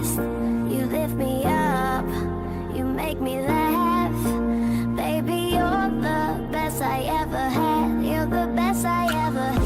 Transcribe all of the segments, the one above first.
fast. You lift me up, you make me laugh. Baby, you're the best I ever had. You're the best I ever had.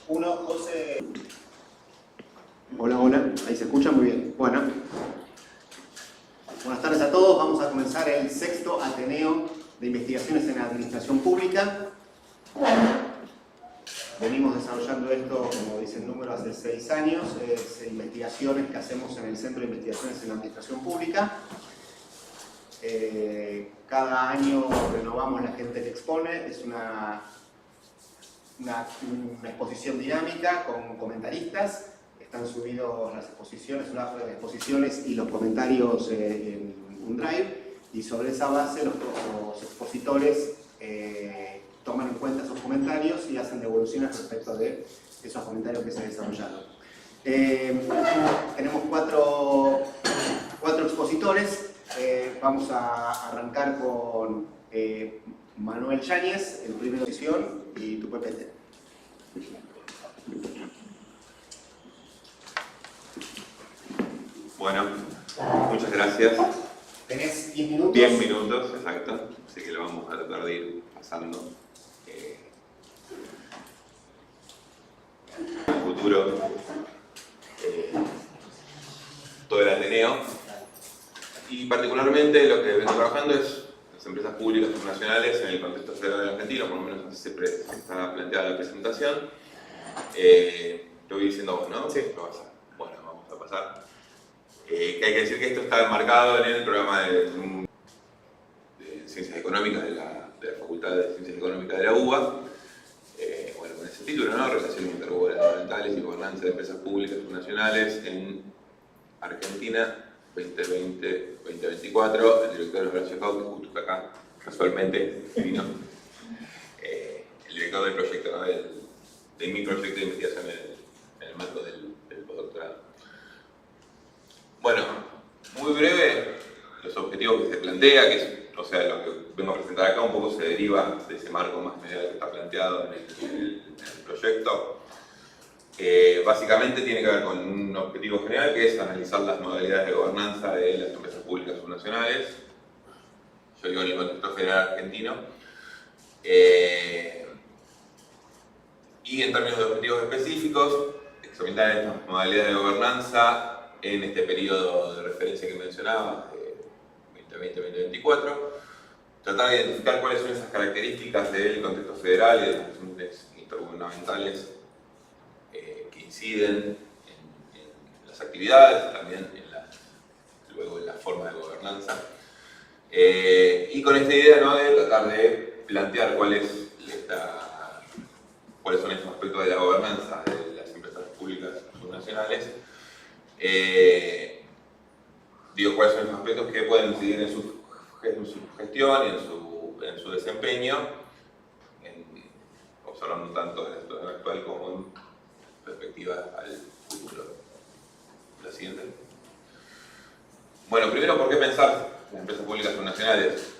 Uno, José. Hola, hola. Ahí se escucha muy bien. Bueno. Buenas tardes a todos. Vamos a comenzar el sexto Ateneo de Investigaciones en Administración Pública. Venimos desarrollando esto, como dice el número, hace 6 años. Investigaciones que hacemos en el Centro de Investigaciones en la Administración Pública. Cada año renovamos la gente que expone. Es una exposición dinámica con comentaristas. Están subidos las exposiciones, un arco de exposiciones y los comentarios en un drive. Y sobre esa base los expositores toman en cuenta esos comentarios y hacen devoluciones respecto de esos comentarios que se desarrollaron. Tenemos cuatro expositores. Vamos a arrancar con Manuel Yáñez, en primera posición, y tu PPT. Bueno, Muchas gracias. Tenés 10 minutos. 10 minutos, exacto. Así que lo vamos a tratar de ir pasando. El futuro, todo el Ateneo. Y particularmente lo que vengo trabajando es las empresas públicas nacionales en el contexto federal argentino, por lo menos así se está planteada la presentación. Lo voy diciendo vos, ¿no? Sí. Lo vas a... Bueno, vamos a pasar. Que hay que decir que esto está enmarcado en el programa de Ciencias Económicas de la Facultad de Ciencias Económicas de la UBA. Bueno, con ese título, ¿no? Relaciones intergubernamentales y gobernanza de empresas públicas nacionales en Argentina 2020-2024. El director es Horacio Jau, que justo está acá, casualmente vino. El director del proyecto, ¿no? de mi proyecto de investigación en el marco del postdoctorado. Bueno, muy breve, los objetivos que se plantea, que es, o sea, lo que vengo a presentar acá un poco se deriva de ese marco más general que está planteado en el proyecto. Básicamente tiene que ver con un objetivo general que es analizar las modalidades de gobernanza de las empresas públicas subnacionales. Yo digo en el contexto federal argentino. Y en términos de objetivos específicos, examinar estas modalidades de gobernanza en este periodo de referencia que mencionaba, 2020-2024, tratar de identificar cuáles son esas características del contexto federal y de las relaciones intergubernamentales que inciden en las actividades, también luego en la forma de gobernanza. Y con esta idea, ¿no?, de tratar de plantear cuáles son estos aspectos de la gobernanza de las empresas públicas subnacionales. Digo, cuáles son esos aspectos que pueden incidir en su gestión y en su desempeño, observando tanto la situación actual como en perspectiva al futuro. La siguiente. Bueno, primero, ¿por qué pensar en las empresas públicas subnacionales?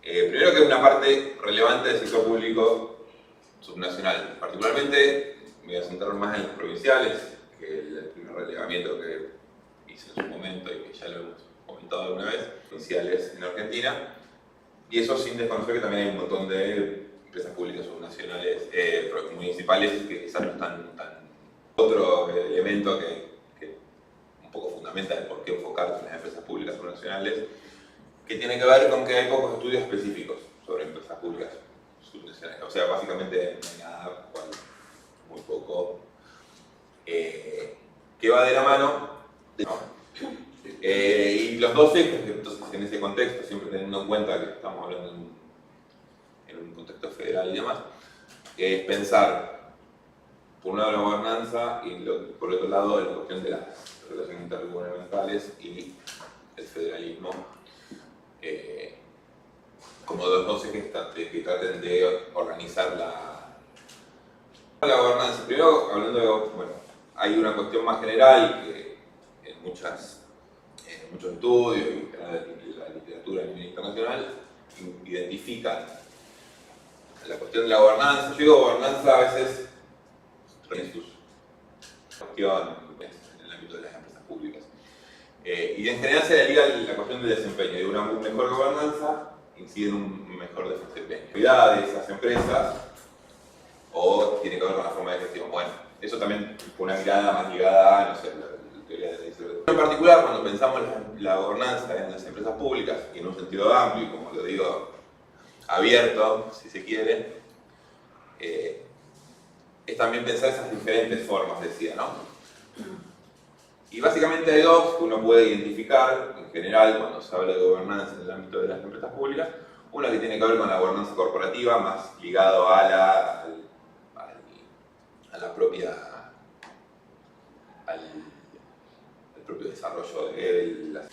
Primero, que es una parte relevante del sector público subnacional. Particularmente, me voy a centrar más en las provinciales, que el primer relevamiento que hice en su momento y que ya lo hemos comentado alguna vez, provinciales en Argentina. Y eso sin desconocer que también hay un montón de empresas públicas subnacionales, municipales, que quizás no están tan... Otro elemento que un poco fundamenta el por qué enfocarse en las empresas públicas subnacionales, que tiene que ver con que hay pocos estudios específicos sobre empresas públicas subnacionales. O sea, básicamente no hay nada, muy poco, que va de la mano. Y los dos ejes, entonces, en ese contexto, siempre teniendo en cuenta que estamos hablando en un contexto federal y demás, es pensar, por un lado, la gobernanza y por otro lado, la cuestión de las relaciones intergubernamentales y el federalismo, como dos ejes que traten de organizar la gobernanza. Primero, hablando de, bueno, hay una cuestión más general que en muchos estudios y en la literatura a nivel internacional identifican la cuestión de la gobernanza. Yo digo gobernanza a veces en sus cuestiones en el ámbito de las empresas públicas. Y en general se le liga la cuestión del desempeño. De una mejor gobernanza incide en un mejor desempeño. Actividades de esas empresas o tiene que ver con la forma de gestión. Bueno, eso también fue una mirada más ligada a, no sé, la teoría de la distribución. En particular, cuando pensamos la gobernanza en las empresas públicas, y en un sentido amplio, y como lo digo, abierto, si se quiere, es también pensar esas diferentes formas, decía, ¿no? Y básicamente hay dos que uno puede identificar, en general, cuando se habla de gobernanza en el ámbito de las empresas públicas. Una que tiene que ver con la gobernanza corporativa, más ligado a al propio desarrollo de las...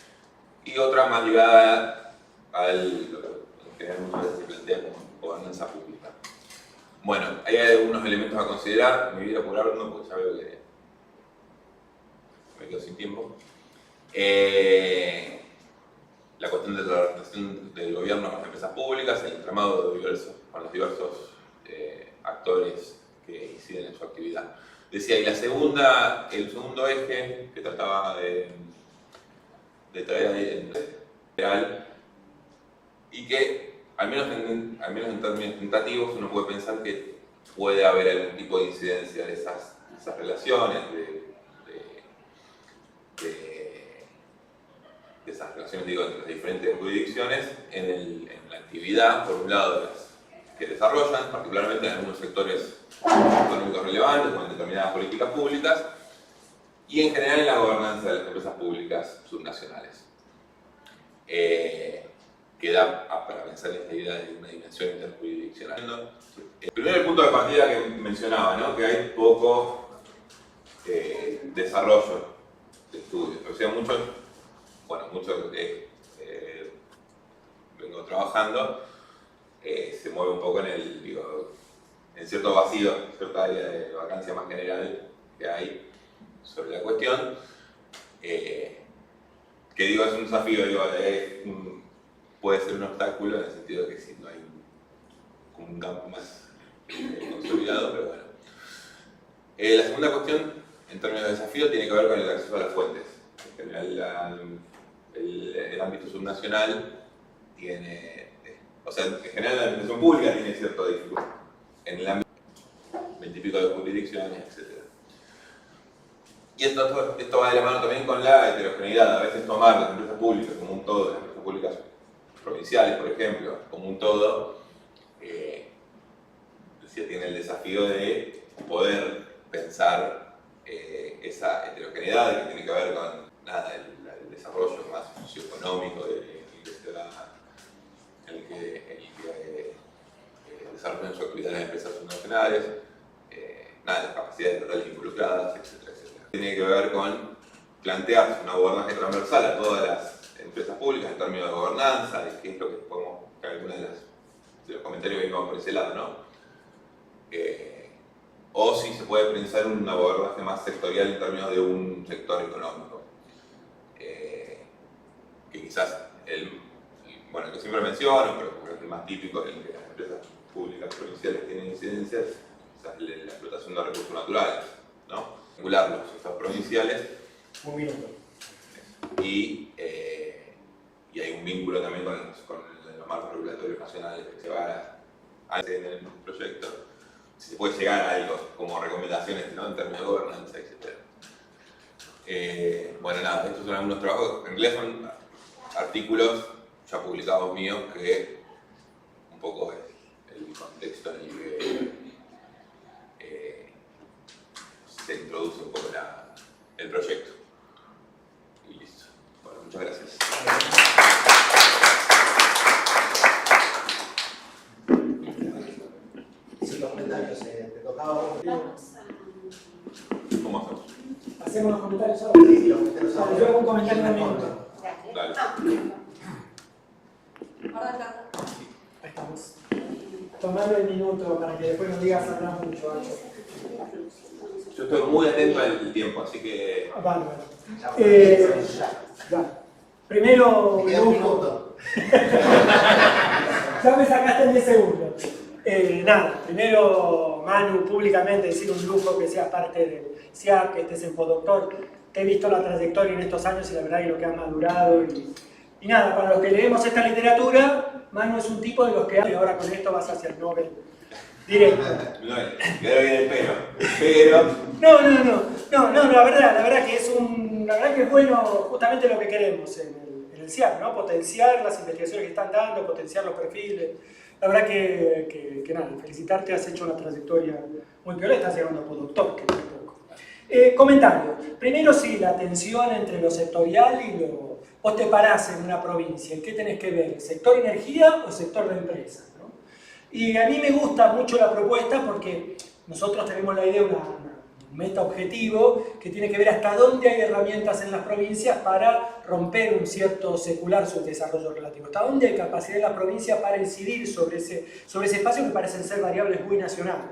Y otra más ligada al lo que en general muchas veces se plantea como gobernanza pública. Bueno, hay algunos elementos a considerar, me voy a apurar uno porque ya veo que me quedo sin tiempo. La cuestión de la representación del gobierno con las empresas públicas, el entramado con los diversos actores que inciden en su actividad. Decía, y el segundo eje que trataba de de traer en general, y que, al menos en términos tentativos, uno puede pensar que puede haber algún tipo de incidencia de esas relaciones, de esas relaciones, digo, entre las diferentes jurisdicciones en la actividad, por un lado, de las que desarrollan, particularmente en algunos sectores económicos relevantes o en determinadas políticas públicas, y en general en la gobernanza de las empresas públicas subnacionales. Queda para pensar en esta idea de una dimensión interjurisdiccional. Primero el punto de partida que mencionaba, ¿no? Que hay poco desarrollo de estudios. O sea, mucho que vengo trabajando se mueve un poco en cierto vacío, cierta área de vacancia más general que hay sobre la cuestión. Que digo, es un desafío, puede ser un obstáculo en el sentido de que si no hay como un campo más consolidado, pero bueno. La segunda cuestión, en términos de desafío, tiene que ver con el acceso a las fuentes. En general, el ámbito subnacional tiene, o sea, en general la administración pública tiene cierta dificultad. En el ámbito 20 y pico de jurisdicciones, etc. Y esto va de la mano también con la heterogeneidad. A veces tomar las empresas públicas como un todo, las empresas públicas provinciales, por ejemplo, como un todo, tiene el desafío de poder pensar esa heterogeneidad que tiene que ver con el desarrollo más socioeconómico en el que desarrollan su actividad las empresas subnacionales, las capacidades totales involucradas, etcétera, etcétera. Tiene que ver con plantearse un abordaje transversal a todas las empresas públicas en términos de gobernanza, y qué es lo que podemos, que algunos de los comentarios que iban por ese lado, ¿no? O si se puede pensar un abordaje más sectorial en términos de un sector económico. Que quizás el que siempre menciono, pero es el más típico en el que las empresas públicas provinciales tienen incidencias, quizás la explotación de recursos naturales, ¿no? Regular los estados provinciales. Un minuto. Y hay un vínculo también con los marcos regulatorios nacionales que se va a hacer en el proyecto. Si se puede llegar a algo como recomendaciones, ¿no? En términos de gobernanza, etc. Bueno, nada, estos son algunos trabajos, en realidad son artículos ya publicados míos que un poco es el contexto en el que se introduce un poco el proyecto. Y listo. Bueno, muchas gracias. Si los comentarios te tocaba a vos. ¿Cómo hacemos? Hacemos los comentarios ahora. Sí, los comentarios ahora. Vale, yo hago un comentario en un minuto. Dale. Ahí estamos. Tomame el minuto para que después no digas hablar mucho. Yo estoy muy atento al tiempo, así que... Vale, vale. Ya. Ya. Primero, Me queda un grupo. minuto. Ya me sacaste en 10 segundos. Nada, primero, Manu, públicamente decir un lujo que seas parte del SIAC, que estés en Podoctor. Te he visto la trayectoria en estos años y la verdad es lo que ha madurado. Y nada, para los que leemos esta literatura, Manu es un tipo de los que y ahora con esto vas hacia el Nobel directo. No, quedó bien el pelo. Pero... No, la verdad que es bueno justamente lo que queremos en el SIAC, ¿no? Potenciar las investigaciones que están dando, potenciar los perfiles. La verdad que nada, felicitarte, has hecho una trayectoria muy piola, estás llegando a Podoctor, que no es poco. Comentario. Primero, sí, la tensión entre lo sectorial y lo... Vos te parás en una provincia, ¿en qué tenés que ver? ¿Sector energía o sector de empresa? ¿No? Y a mí me gusta mucho la propuesta porque nosotros tenemos la idea, un meta objetivo que tiene que ver hasta dónde hay herramientas en las provincias para romper un cierto secular subdesarrollo relativo, hasta dónde hay capacidad en las provincias para incidir sobre ese espacio que parecen ser variables muy nacionales.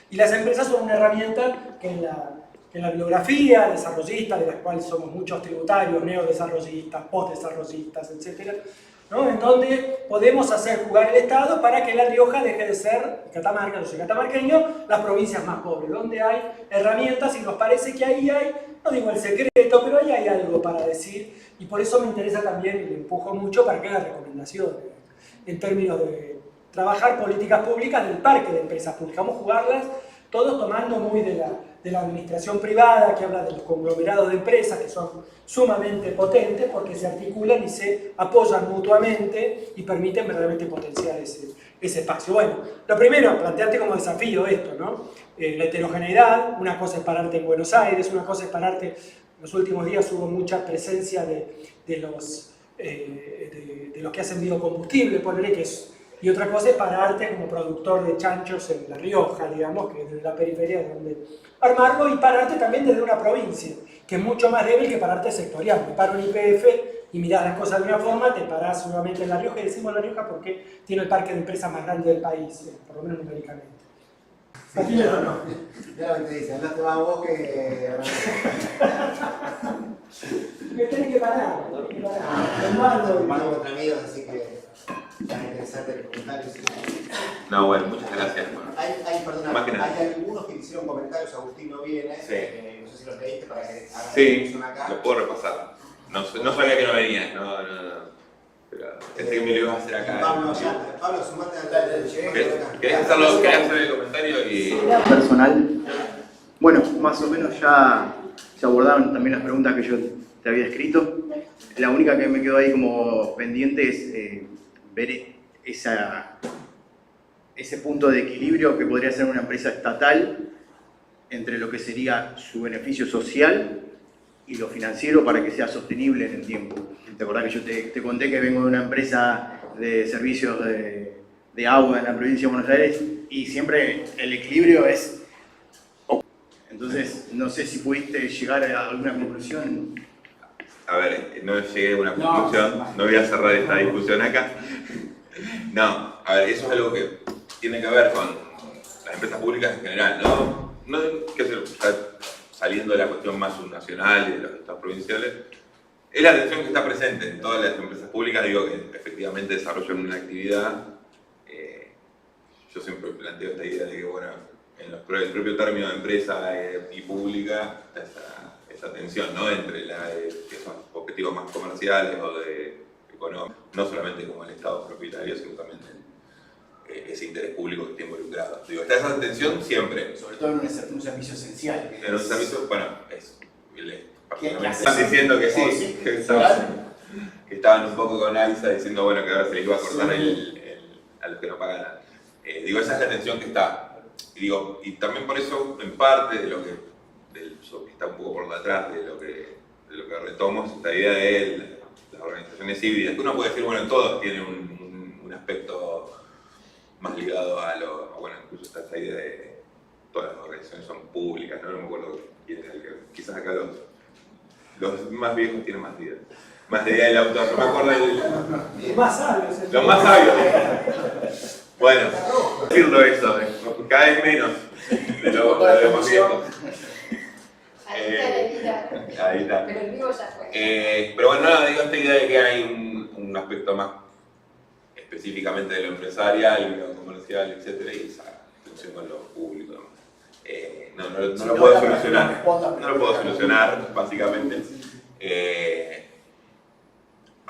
Y las empresas son una herramienta que en la bibliografía desarrollista, de las cuales somos muchos tributarios, neodesarrollistas, postdesarrollistas, etc., ¿no? En donde podemos hacer jugar el Estado para que La Rioja deje de ser, Catamarca, yo soy catamarqueño, las provincias más pobres, donde hay herramientas y nos parece que ahí hay no digo el secreto, pero ahí hay algo para decir y por eso me interesa también y le empujo mucho para que haga recomendaciones en términos de trabajar políticas públicas del parque de empresas públicas. Vamos a jugarlas todos tomando muy de la administración privada, que habla de los conglomerados de empresas que son sumamente potentes porque se articulan y se apoyan mutuamente y permiten verdaderamente potenciar ese espacio. Bueno, lo primero, plantearte como desafío esto, ¿no? La heterogeneidad, una cosa es pararte en Buenos Aires, una cosa es pararte, en los últimos días hubo mucha presencia de los que hacen biocombustible, ponerle que es, y otra cosa es pararte como productor de chanchos en La Rioja, digamos, que desde la periferia es donde armarlo, y pararte también desde una provincia, que es mucho más débil que pararte sectorial. Me paro en IPF y mirás las cosas de una forma, te parás nuevamente en La Rioja, y decimos La Rioja porque tiene el parque de empresas más grande del país, por lo menos numéricamente. Sí, claro, no. Claramente dice, andaste más vos que... Me tenés que parar, Mano contra amigos, así que está interesante los comentarios. No, bueno, muchas gracias. Perdona, Más que nada. hay algunos que hicieron comentarios, Agustín no viene, Sí. no sé si los leíste para que hagan Sí, la acá. lo puedo repasar. No sabía que no venías, no. Pero pensé que me lo ibas a hacer acá. Pablo, sumate al ¿Querés hacer el comentario? Personal. Bueno, más o menos ya se abordaron también las preguntas que yo te había escrito. La única que me quedó ahí como pendiente es ver ese punto de equilibrio que podría ser una empresa estatal entre lo que sería su beneficio social y lo financiero para que sea sostenible en el tiempo. ¿Te acordás que yo te conté que vengo de una empresa de servicios de agua en la provincia de Buenos Aires y siempre el equilibrio es... Entonces, no sé si pudiste llegar a alguna conclusión. A ver, no llegué a una conclusión, no voy a cerrar esta discusión acá. No, a ver, eso es algo que tiene que ver con las empresas públicas en general, ¿no? Qué sé yo, saliendo de la cuestión más subnacional y de los estados provinciales, es la tensión que está presente en todas las empresas públicas, digo que efectivamente desarrollan una actividad. Yo siempre planteo esta idea de que, bueno, en el propio término de empresa y pública está esa tensión, ¿no? Entre esos objetivos más comerciales o de económicos, no solamente como el Estado propietario, sino también ese interés público que está involucrado. Digo, está esa tensión siempre. Sobre todo en un servicio esencial. En un servicio, bueno, eso. ¿Qué Están diciendo que sí, que estaban un poco con AISA diciendo, bueno, que ahora se les iba a cortar a los que no pagan nada. Digo, esa es la tensión que está. Y también por eso, en parte de lo que está un poco por detrás de lo que retomo, es esta idea de las organizaciones híbridas, que uno puede decir, bueno, todos tienen un aspecto más ligado bueno, incluso está esta idea de todas las organizaciones son públicas, no me acuerdo quién es el que, quizás acá los más viejos tienen más idea. Más idea del autor, no me acuerdo Los más sabios. Los más sabios. Bueno, decirlo eso, cada vez menos de los más viejos. Ahí está. Pero el vivo ya fue. Pero bueno, nada, digo esta idea de que hay un aspecto más específicamente de lo empresarial, lo comercial, etcétera, y esa tensión con lo público. No lo puedo solucionar. No lo puedo solucionar, básicamente.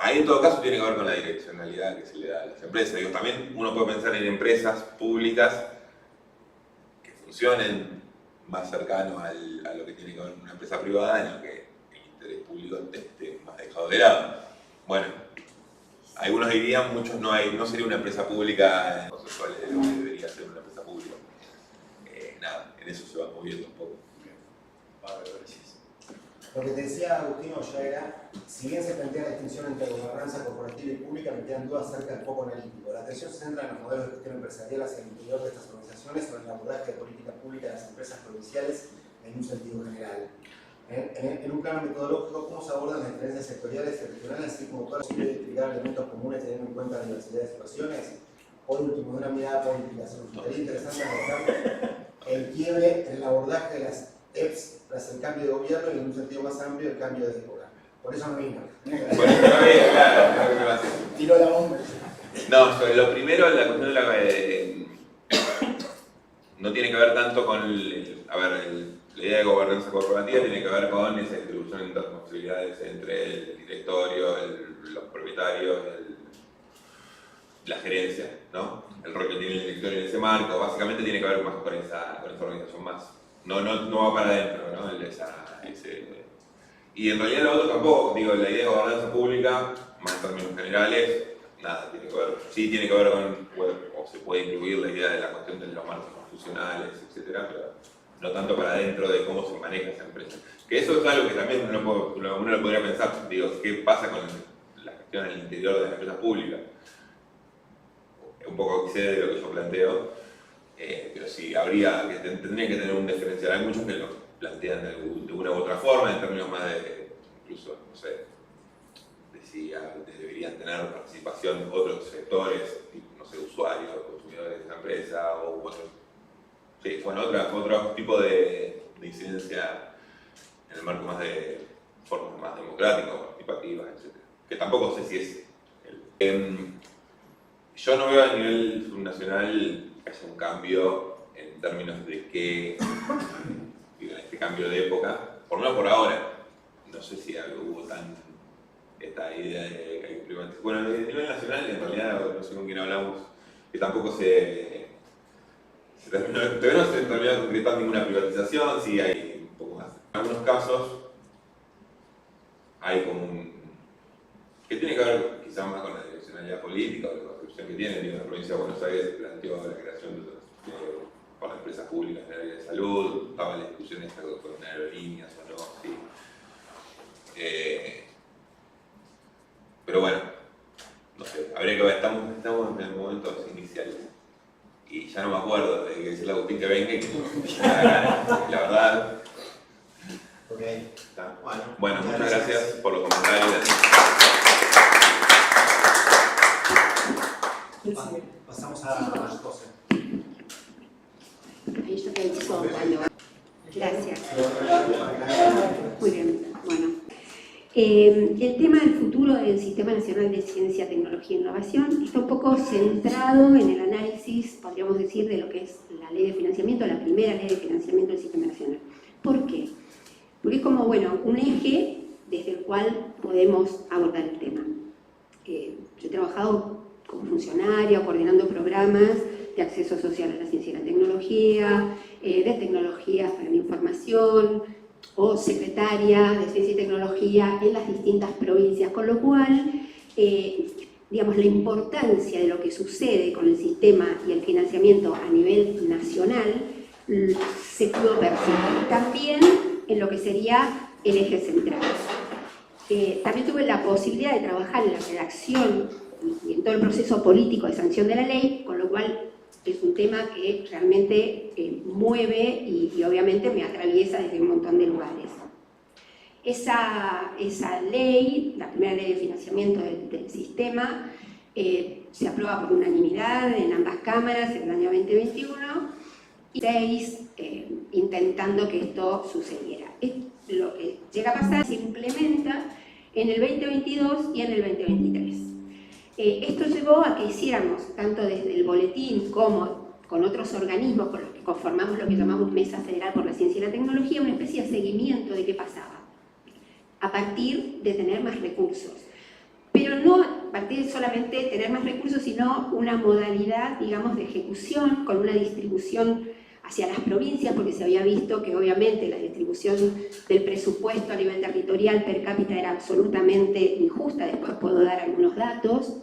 Ahí en todo caso tiene que ver con la direccionalidad que se le da a las empresas. Digo, también uno puede pensar en empresas públicas que funcionen más cercano a lo que tiene que ver con una empresa privada, en lo que el interés público esté más dejado de lado. Bueno, algunos dirían, muchos no sería una empresa pública conceptual de lo que debería ser una empresa pública. Nada, en eso se va moviendo un poco. Lo que te decía Agustino ya era, si bien se plantea la distinción entre gobernanza corporativa y pública, me quedan dudas acerca del foco analítico. La atención se centra en los modelos de gestión empresarial hacia el interior de estas organizaciones o en el abordaje de política pública de las empresas provinciales en un sentido general. En un plano metodológico, ¿cómo se abordan las diferencias sectoriales y regionales, así como cuál es posible identificar elementos comunes teniendo en cuenta la diversidad de situaciones? Por último, de una mirada política, se nos gustaría interesante analizar el quiebre en el abordaje de las EPS tras el cambio de gobierno y en un sentido más amplio el cambio de época. Por eso no vino. Bueno, está bien, claro, creo que va a ser. Tiró la bomba. No, sobre lo primero, la cuestión de no tiene que ver tanto con la idea de gobernanza corporativa tiene que ver con esa distribución de responsabilidades entre el directorio, los propietarios, la gerencia, ¿no? El rol que tiene el directorio en ese marco, básicamente tiene que ver más con esa organización más. No va para adentro, ¿no? Y en realidad lo otro tampoco, digo, la idea de gobernanza pública, más en términos generales, nada tiene que ver. Sí tiene que ver con, o se puede incluir la idea de la cuestión de los marcos constitucionales, etcétera, pero no tanto para adentro de cómo se maneja esa empresa. Que eso es algo que también uno lo podría pensar, digo, ¿qué pasa con la gestión al interior de las empresas públicas? Un poco excede de lo que yo planteo, pero sí, tendría que tener un diferencial. Hay muchos que lo plantean de una u otra forma, en términos más de, incluso, no sé, de si deberían tener participación otros sectores, tipo, no sé, usuarios, consumidores de esa empresa, o otros. Sí, bueno, otro tipo de incidencia en el marco más de formas más democráticas, participativas, etc. Que tampoco sé si es yo no veo a nivel subnacional que haya un cambio en términos de que, digo, este cambio de época, por lo menos por ahora, no sé si hubo esta idea de que hay que privatizar. Bueno, a nivel nacional, en realidad, no sé con quién hablamos, que tampoco todavía no se terminó de concretar ninguna privatización, sí hay un poco más. En algunos casos, hay como que tiene que ver quizás más con la direccionalidad política o la construcción que tiene. En la provincia de Buenos Aires se planteó la creación por las empresas públicas en el área de salud, estaba la discusión esta con aerolíneas o no, sí. Pero bueno, no sé, habría que ver, estamos en el momentos iniciales. Y ya no me acuerdo de que decirle a Agustín que venga y que la verdad. Okay. Está. Bueno, muchas gracias por los comentarios. Pasamos a José. Ahí yo te digo, gracias. Muy bien, bueno. El tema del futuro del Sistema Nacional de Ciencia, Tecnología e Innovación está un poco centrado en el análisis, podríamos decir, de lo que es la ley de financiamiento, la primera ley de financiamiento del Sistema Nacional. ¿Por qué? Porque es como, bueno, un eje desde el cual podemos abordar el tema. Yo he trabajado como funcionaria, coordinando programas de acceso social a la ciencia y la tecnología, de tecnologías para la información, o secretaria de Ciencia y Tecnología en las distintas provincias, con lo cual, digamos, la importancia de lo que sucede con el sistema y el financiamiento a nivel nacional se pudo percibir también en lo que sería el eje central. También tuve la posibilidad de trabajar en la redacción y en todo el proceso político de sanción de la ley, con lo cual es un tema que realmente mueve y obviamente me atraviesa desde un montón de lugares. Esa ley, la primera ley de financiamiento del sistema, se aprueba por unanimidad en ambas cámaras en el año 2021 y 6 intentando que esto sucediera. Lo que llega a pasar se implementa en el 2022 y en el 2023. Esto llevó a que hiciéramos, tanto desde el boletín como con otros organismos con los que conformamos lo que llamamos Mesa Federal por la Ciencia y la Tecnología, una especie de seguimiento de qué pasaba, a partir de tener más recursos. Pero no a partir de solamente tener más recursos, sino una modalidad, digamos, de ejecución con una distribución hacia las provincias, porque se había visto que obviamente la distribución del presupuesto a nivel territorial per cápita era absolutamente injusta, después puedo dar algunos datos,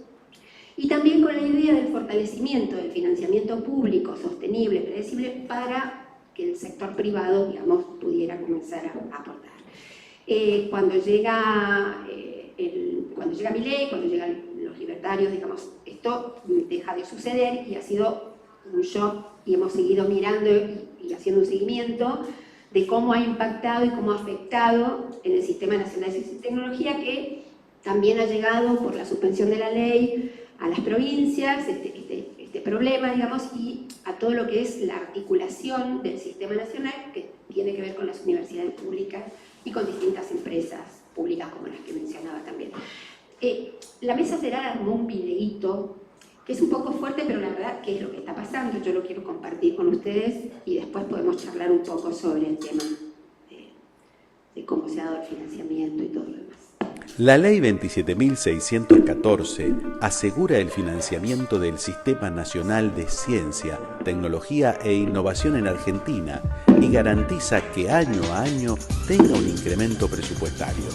y también con la idea del fortalecimiento del financiamiento público, sostenible, predecible, para que el sector privado, digamos, pudiera comenzar a aportar. Cuando llega Milei, cuando llegan los libertarios, digamos, esto deja de suceder y ha sido un shock y hemos seguido mirando y haciendo un seguimiento de cómo ha impactado y cómo ha afectado en el Sistema Nacional de Ciencia y Tecnología, que también ha llegado por la suspensión de la ley a las provincias, este problema, digamos, y a todo lo que es la articulación del Sistema Nacional, que tiene que ver con las universidades públicas y con distintas empresas públicas como las que mencionaba también. La Mesa Federal armó un videíto que es un poco fuerte, pero la verdad que es lo que está pasando. Yo lo quiero compartir con ustedes y después podemos charlar un poco sobre el tema de cómo se ha dado el financiamiento y todo lo demás. La Ley 27.614 asegura el financiamiento del Sistema Nacional de Ciencia, Tecnología e Innovación en Argentina y garantiza que año a año tenga un incremento presupuestario.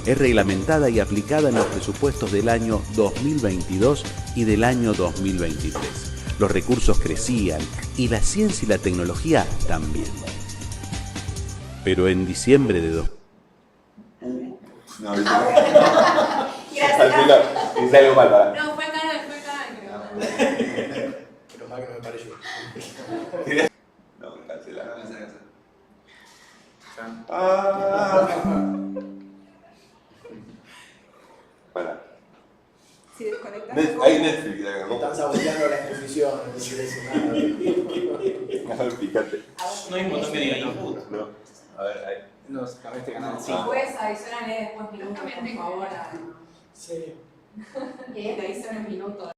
Es reglamentada y aplicada en los presupuestos del año 2022 y del año 2023. Los recursos crecían y la ciencia y la tecnología también. Pero en diciembre de No, dice algo mal, ¿verdad? No, fue canal, creo. Pero mal que no me pareció. No, cancelado. Para. Si desconectas. Hay Netflix acá. Están saboteando la exposición, no quiere decir nada. A ver, fíjate. No hay un botón que diga input. No. A ver, ahí. Para este canal Si puedes avisarle después minutos, por favor. Sí. Que te avisen en minutos.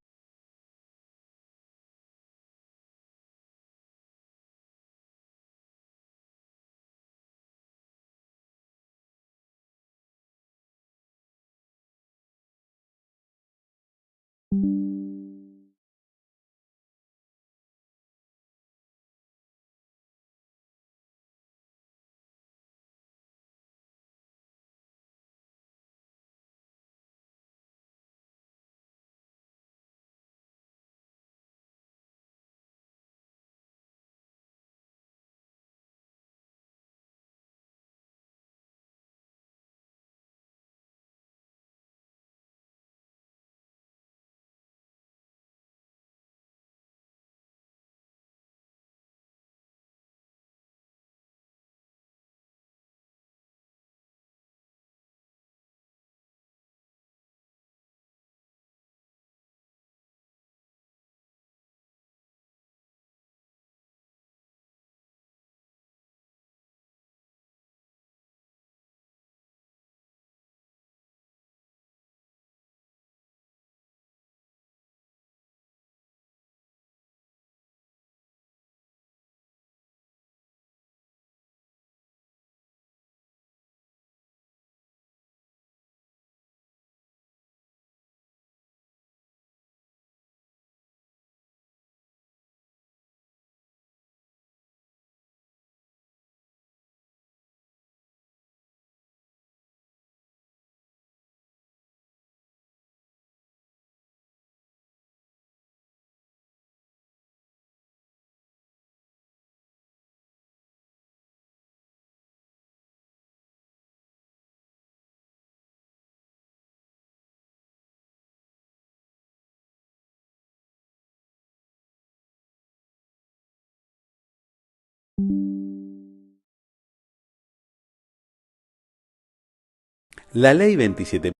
la Ley 27.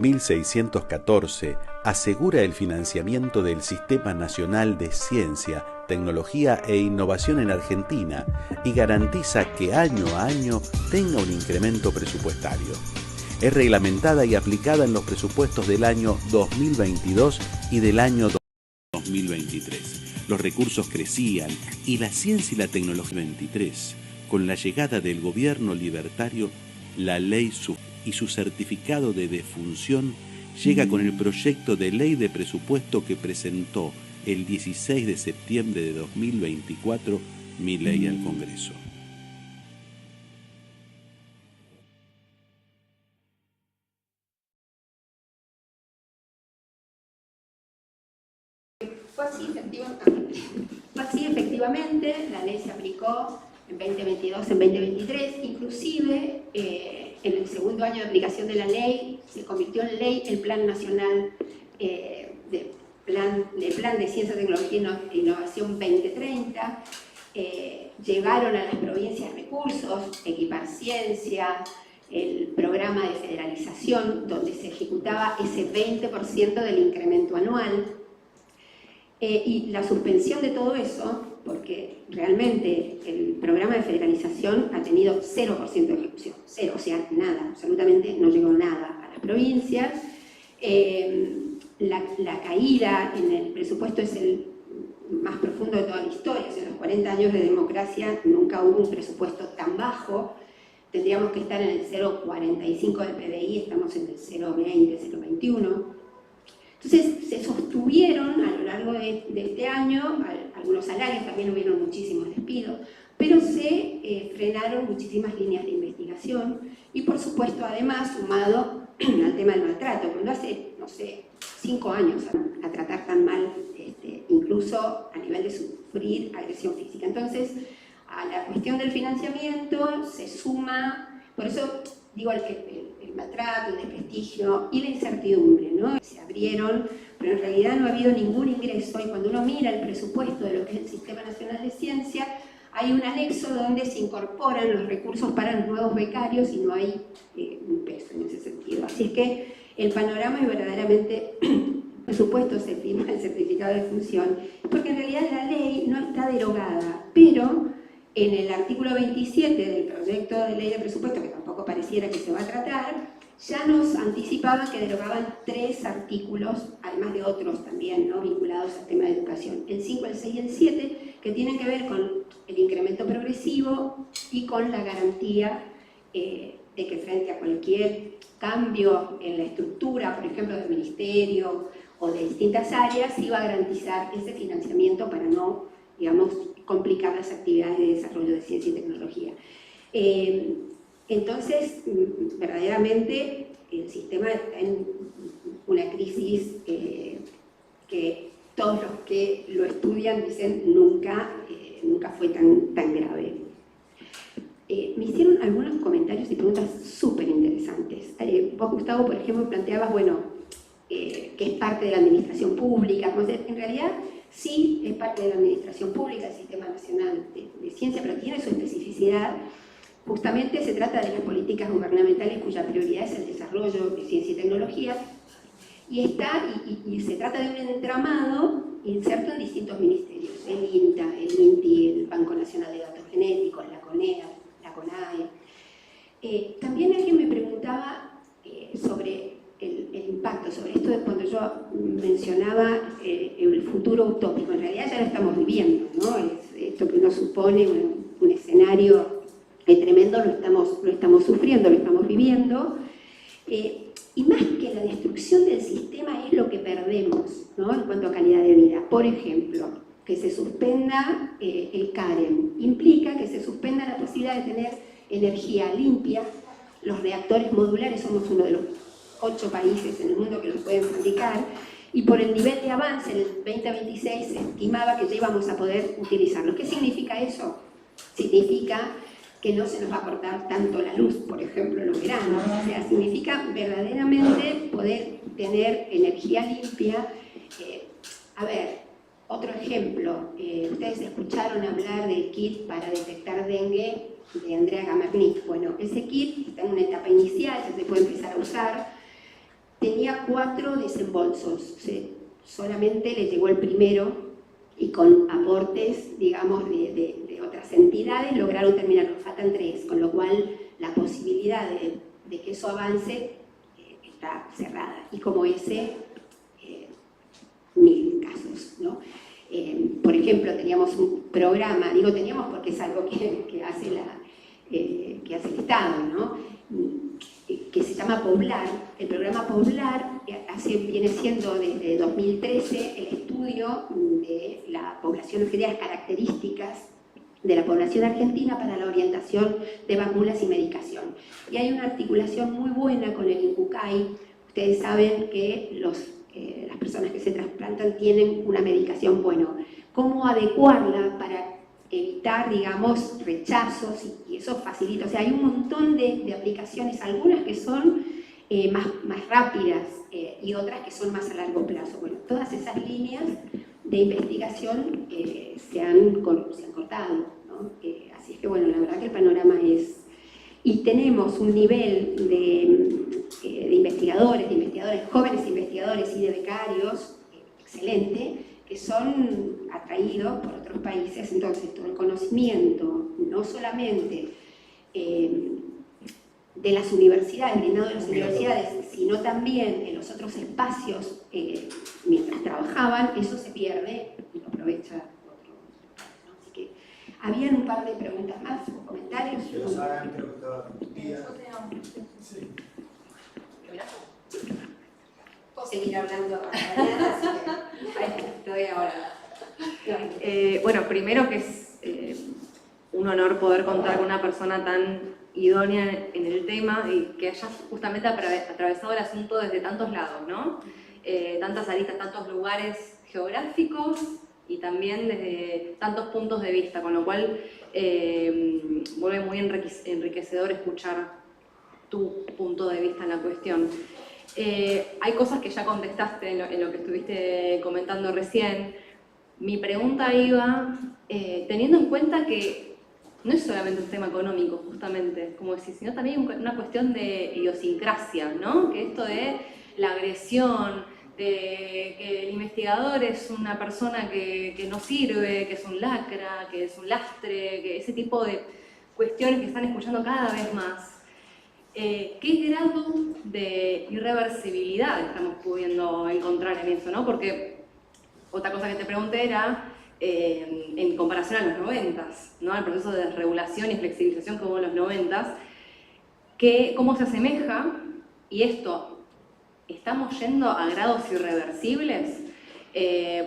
(1614) asegura el financiamiento del Sistema Nacional de Ciencia, Tecnología e Innovación en Argentina y garantiza que año a año tenga un incremento presupuestario. Es reglamentada y aplicada en los presupuestos del año 2022 y del año 2023. Los recursos crecían y la ciencia y la tecnología 23. Con la llegada del gobierno libertario, la ley y su certificado de defunción llega con el proyecto de ley de presupuesto que presentó el 16 de septiembre de 2024 Milei al Congreso. Fue así efectivamente, la ley se aplicó en 2022, en 2023, inclusive en el segundo año de aplicación de la ley se convirtió en ley el Plan Nacional Plan de Ciencia, Tecnología e Innovación 2030 llevaron a las provincias recursos, Equipar Ciencia, el programa de federalización, donde se ejecutaba ese 20% del incremento anual, y la suspensión de todo eso, porque realmente el programa de federalización ha tenido 0% de ejecución, cero, o sea, nada, absolutamente no llegó nada a las provincias. La caída en el presupuesto es el más profundo de toda la historia. O sea, en los 40 años de democracia nunca hubo un presupuesto tan bajo. Tendríamos que estar en el 0,45 del PBI, estamos en el 0,20, 0,21. Entonces se sostuvieron a lo largo de este año algunos salarios, también hubieron muchísimos despidos, pero se frenaron muchísimas líneas de investigación y por supuesto además sumado al tema del maltrato. Cuando hace, no sé, 5 años a tratar tan mal, incluso a nivel de sufrir agresión física. Entonces, a la cuestión del financiamiento se suma, por eso digo el maltrato, el desprestigio y la incertidumbre, ¿no? Se abrieron, pero en realidad no ha habido ningún ingreso, y cuando uno mira el presupuesto de lo que es el Sistema Nacional de Ciencia, hay un anexo donde se incorporan los recursos para los nuevos becarios y no hay un peso en ese sentido. Así es que el panorama es verdaderamente, por supuesto se firma el certificado de función, porque en realidad la ley no está derogada, pero en el artículo 27 del proyecto de ley de presupuesto, que tampoco pareciera que se va a tratar, ya nos anticipaban que derogaban 3 artículos, además de otros también, ¿no?, vinculados al tema de educación, el 5, el 6 y el 7, que tienen que ver con el incremento progresivo y con la garantía de que frente a cualquier cambio en la estructura, por ejemplo, del ministerio o de distintas áreas, se iba a garantizar ese financiamiento para no, digamos, complicar las actividades de desarrollo de ciencia y tecnología. Entonces, verdaderamente, el sistema está en una crisis que todos los que lo estudian dicen nunca fue tan grave. Me hicieron algunos comentarios y preguntas súper interesantes. Vos, Gustavo, por ejemplo, planteabas, bueno, que es parte de la administración pública. En realidad, sí es parte de la administración pública, el Sistema Nacional de Ciencia, pero tiene su especificidad. Justamente se trata de las políticas gubernamentales cuya prioridad es el desarrollo de ciencia y tecnología, y se trata de un entramado inserto en distintos ministerios, el INTA, el INTI, el Banco Nacional de Datos Genéticos, la CONEA, la CONAE. También alguien me preguntaba sobre el impacto, sobre esto de cuando yo mencionaba el futuro utópico. En realidad ya lo estamos viviendo, ¿no? Esto que uno supone un escenario tremendo, lo estamos sufriendo, lo estamos viviendo. Y más que la destrucción del sistema es lo que perdemos, ¿no?, en cuanto a calidad de vida. Por ejemplo, que se suspenda el CAREM implica que se suspenda la posibilidad de tener energía limpia. Los reactores modulares somos uno de los 8 países en el mundo que los pueden fabricar, y por el nivel de avance en el 2026 se estimaba que ya íbamos a poder utilizarlos. ¿Qué significa eso? Significa que no se nos va a cortar tanto la luz, por ejemplo, en los veranos. O sea, significa verdaderamente poder tener energía limpia. A ver, otro ejemplo, ustedes escucharon hablar del kit para detectar dengue de Andrea Gamernik. Bueno, ese kit está en una etapa inicial, ya se puede empezar a usar. Tenía 4 desembolsos, solamente le llegó el primero, y con aportes, digamos, de otras entidades lograron terminarlo. Faltan 3, con lo cual la posibilidad de que eso avance está cerrada. Y como ese, 1000 casos, ¿no? Por ejemplo, teníamos un programa, digo teníamos porque es algo que hace el Estado, ¿no?, que se llama Poblar. El programa Poblar viene siendo desde 2013 el estudio de la población argentina, las características de la población argentina para la orientación de vacunas y medicación. Y hay una articulación muy buena con el INCUCAI. Ustedes saben que las personas que se trasplantan tienen una medicación, bueno, cómo adecuarla para evitar, digamos, rechazos, y eso facilita. O sea, hay un montón de aplicaciones, algunas que son más rápidas y otras que son más a largo plazo. Bueno, todas esas líneas de investigación se han cortado, ¿no? Así es que bueno, la verdad que el panorama es... Y tenemos un nivel de investigadores, jóvenes investigadores y de becarios excelente, que son atraídos por otros países. Entonces todo el conocimiento, no solamente de las universidades, brindado de las universidades, sino también en los otros espacios mientras trabajaban, eso se pierde y lo aprovecha otro, ¿no? Así que habían un par de preguntas más o comentarios. Si los hagan, creo que estaba Pía. Puedo seguir hablando mañana, así que te doy ahora. Bueno, primero que es un honor poder contar con una persona tan idónea en el tema y que haya justamente atravesado el asunto desde tantos lados, ¿no? Tantas aristas, tantos lugares geográficos y también desde tantos puntos de vista, con lo cual vuelve muy enriquecedor escuchar tu punto de vista en la cuestión. Hay cosas que ya contestaste en lo que estuviste comentando recién. Mi pregunta iba, teniendo en cuenta que no es solamente un tema económico, justamente, como decís, sino también una cuestión de idiosincrasia, ¿no? Que esto de la agresión, de que el investigador es una persona que no sirve, que es un lacra, que es un lastre, que ese tipo de cuestiones que están escuchando cada vez más. ¿Qué grado de irreversibilidad estamos pudiendo encontrar en eso, ¿no? Porque otra cosa que te pregunté era, en comparación a los 90s, ¿no? Al proceso de desregulación y flexibilización que hubo en los 90s, ¿cómo se asemeja? Y esto, ¿estamos yendo a grados irreversibles?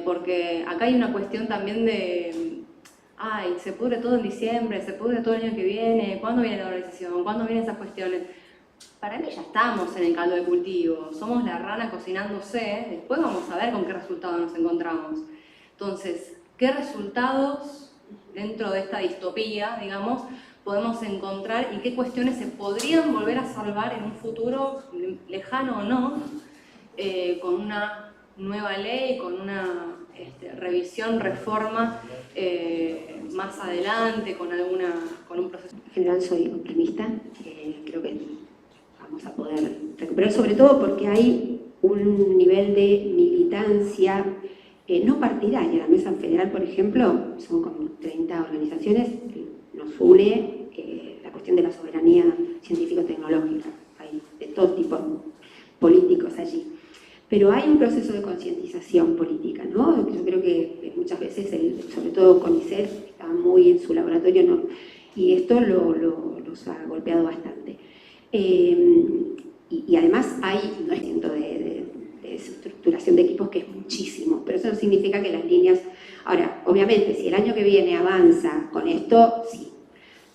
Porque acá hay una cuestión también de, ay, se pudre todo en diciembre, se pudre todo el año que viene, ¿cuándo viene la organización? ¿Cuándo vienen esas cuestiones? Para mí ya estamos en el caldo de cultivo, somos la rana cocinándose, después vamos a ver con qué resultados nos encontramos. Entonces, ¿qué resultados dentro de esta distopía, digamos, podemos encontrar y qué cuestiones se podrían volver a salvar en un futuro lejano o no, con una nueva ley, con una revisión, reforma más adelante, con un proceso? En general soy optimista, creo que vamos a poder recuperar, sobre todo porque hay un nivel de militancia no partidaria. La Mesa Federal, por ejemplo, son como 30 organizaciones, nos une la cuestión de la soberanía científico-tecnológica. Hay de todo tipo políticos allí. Pero hay un proceso de concientización política, ¿no? Yo creo que muchas veces, sobre todo CONICET, está muy en su laboratorio, ¿no? Y esto los ha golpeado bastante. Y además hay un exento de estructuración de equipos que es muchísimo, pero eso no significa que las líneas... Ahora, obviamente, si el año que viene avanza con esto,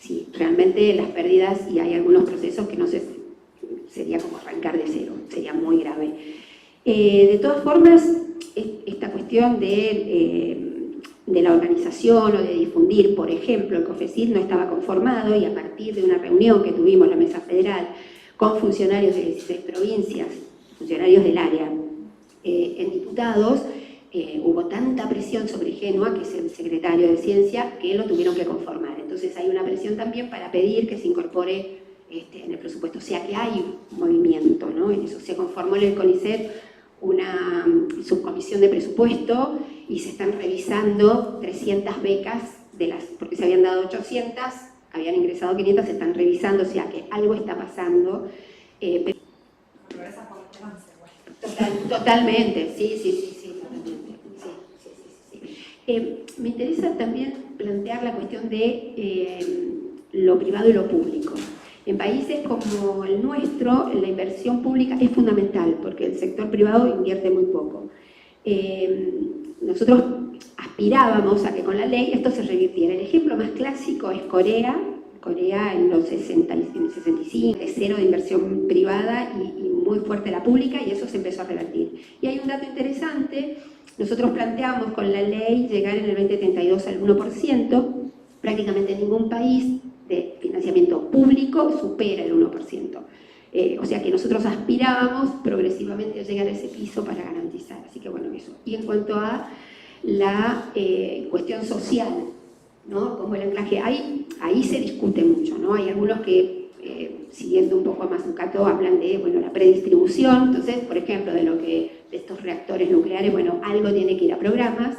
sí, realmente las pérdidas, y hay algunos procesos que no sé, sería como arrancar de cero, sería muy grave. De todas formas, esta cuestión de la organización o de difundir, por ejemplo, el COFECIT no estaba conformado y a partir de una reunión que tuvimos la Mesa Federal con funcionarios de 16 provincias, funcionarios del área, en diputados, hubo tanta presión sobre Genua, que es el secretario de Ciencia, que lo tuvieron que conformar. Entonces hay una presión también para pedir que se incorpore en el presupuesto. O sea que hay un movimiento, ¿no? En eso se conformó en el CONICET una subcomisión de presupuesto y se están revisando 300 becas, porque se habían dado 800, habían ingresado 500, se están revisando, o sea que algo está pasando. Totalmente, sí, totalmente. Sí. Me interesa también plantear la cuestión de lo privado y lo público. En países como el nuestro, la inversión pública es fundamental, porque el sector privado invierte muy poco. Nosotros aspirábamos a que con la ley esto se revirtiera. El ejemplo más clásico es Corea. Corea en los 65, de cero de inversión privada y muy fuerte la pública, y eso se empezó a revertir. Y hay un dato interesante, nosotros planteamos con la ley llegar en el 2032 al 1%, prácticamente ningún país de financiamiento público supera el 1%. O sea que nosotros aspirábamos progresivamente a llegar a ese piso para garantizar, así que bueno, eso. Y en cuanto a la cuestión social, ¿no? Como el anclaje. Ahí se discute mucho, ¿no? Hay algunos que, siguiendo un poco a Mazzucato, hablan de, bueno, la predistribución. Entonces, por ejemplo, de estos reactores nucleares, bueno, algo tiene que ir a programas.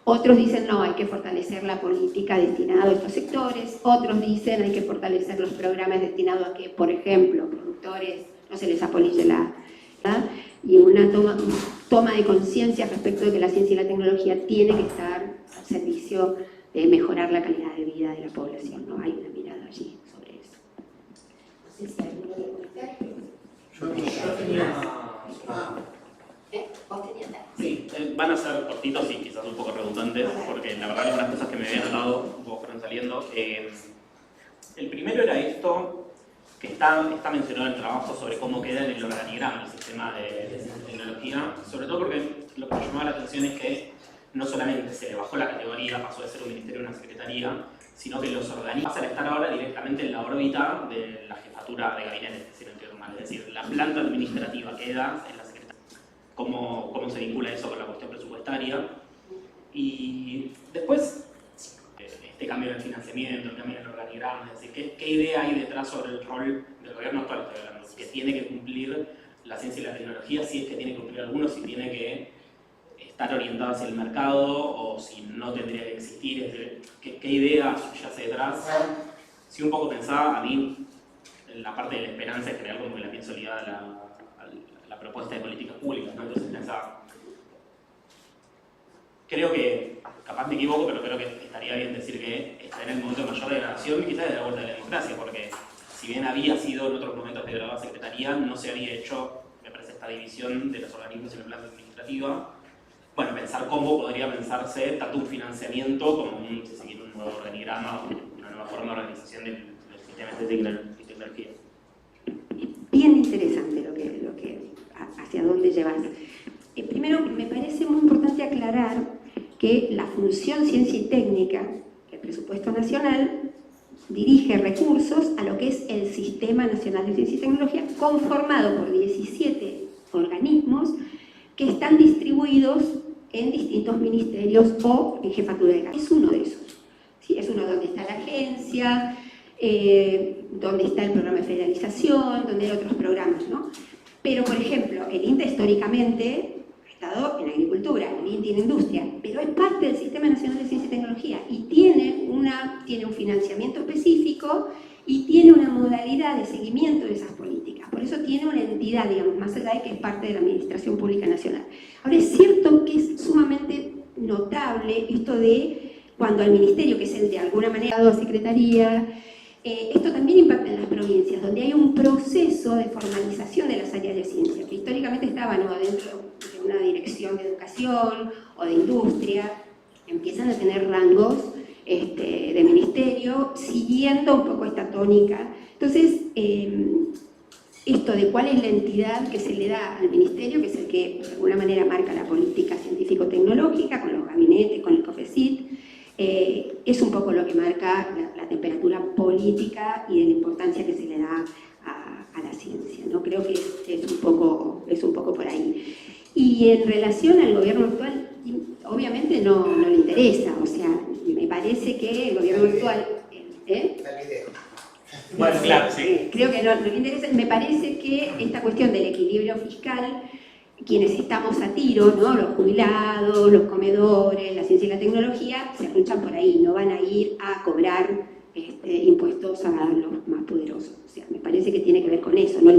Otros dicen, no, hay que fortalecer la política destinada a estos sectores. Otros dicen, hay que fortalecer los programas destinados a que, por ejemplo, productores no se les apolille la... ¿verdad? Y una toma de conciencia respecto de que la ciencia y la tecnología tiene que estar al servicio de mejorar la calidad de vida de la población, ¿no? Hay una mirada allí sobre eso. No sé si hay alguno de comentarios. Yo tenía... ¿Vos tenías? Sí, van a ser cortitos y quizás un poco redundantes, porque la verdad algunas cosas que me habían dado un poco fueron saliendo. El primero era esto, que está mencionado en el trabajo sobre cómo queda en el organigrama el sistema de ciencia y tecnología, sobre todo porque lo que me llamaba la atención es que no solamente se le bajó la categoría, pasó de ser un ministerio a una secretaría, sino que los organismos pasan a estar ahora directamente en la órbita de la jefatura de gabinete, si no entiendo mal. Es decir, la planta administrativa queda en la secretaría. ¿Cómo se vincula eso con la cuestión presupuestaria? Y después, este cambio del financiamiento, el cambio del organigrama, es decir, ¿qué idea hay detrás sobre el rol del gobierno actual? Estoy hablando, que tiene que cumplir la ciencia y la tecnología, si es que tiene que cumplir algunos, si tiene que estar orientado hacia el mercado o si no tendría que existir, es decir, ¿qué idea subyace detrás? Si un poco pensaba, a mí, en la parte de la esperanza en general, como que la pienso ligada a la propuesta de políticas públicas, ¿no? Entonces pensaba, creo que, capaz me equivoco, pero creo que estaría bien decir que está en el momento de mayor degradación y quizás de la vuelta de la democracia, porque si bien había sido en otros momentos degradada secretaría, no se había hecho, me parece, esta división de los organismos en la planta administrativa. Bueno, pensar cómo podría pensarse tanto un financiamiento como un nuevo organigrama, una nueva forma de organización del sistema de tecnología. Bien interesante hacia dónde llevas. Primero, me parece muy importante aclarar que la función ciencia y técnica, el presupuesto nacional, dirige recursos a lo que es el Sistema Nacional de Ciencia y Tecnología, conformado por 17 organismos que están distribuidos en distintos ministerios o en jefatura de gabinete. Es uno de esos. ¿Sí? Es uno donde está la agencia, donde está el programa de federalización, donde hay otros programas, ¿no? Pero, por ejemplo, el INTA históricamente ha estado en agricultura, el INTA en industria, pero es parte del Sistema Nacional de Ciencia y Tecnología y tiene un financiamiento específico y tiene una modalidad de seguimiento de esas políticas. Por eso tiene una entidad, digamos, más allá de que es parte de la Administración Pública Nacional. Ahora, es cierto que es sumamente notable esto de cuando al ministerio, que es el de alguna manera a secretaría, esto también impacta en las provincias, donde hay un proceso de formalización de las áreas de ciencia, que históricamente estaban dentro de una dirección de educación o de industria, empiezan a tener rangos de ministerio, siguiendo un poco esta tónica. Entonces, esto de cuál es la entidad que se le da al ministerio, que es el que de alguna manera marca la política científico-tecnológica, con los gabinetes, con el COFECIT, es un poco lo que marca la temperatura política y de la importancia que se le da a la ciencia, ¿no? Creo que es un poco por ahí. Y en relación al gobierno actual, obviamente no le interesa, o sea, me parece que el gobierno actual... Bueno, claro, sí. Creo que no le interesa. Me parece que esta cuestión del equilibrio fiscal, quienes estamos a tiro, ¿no? Los jubilados, los comedores, la ciencia y la tecnología, se luchan por ahí, no van a ir a cobrar impuestos a los más poderosos. O sea, me parece que tiene que ver con eso, no le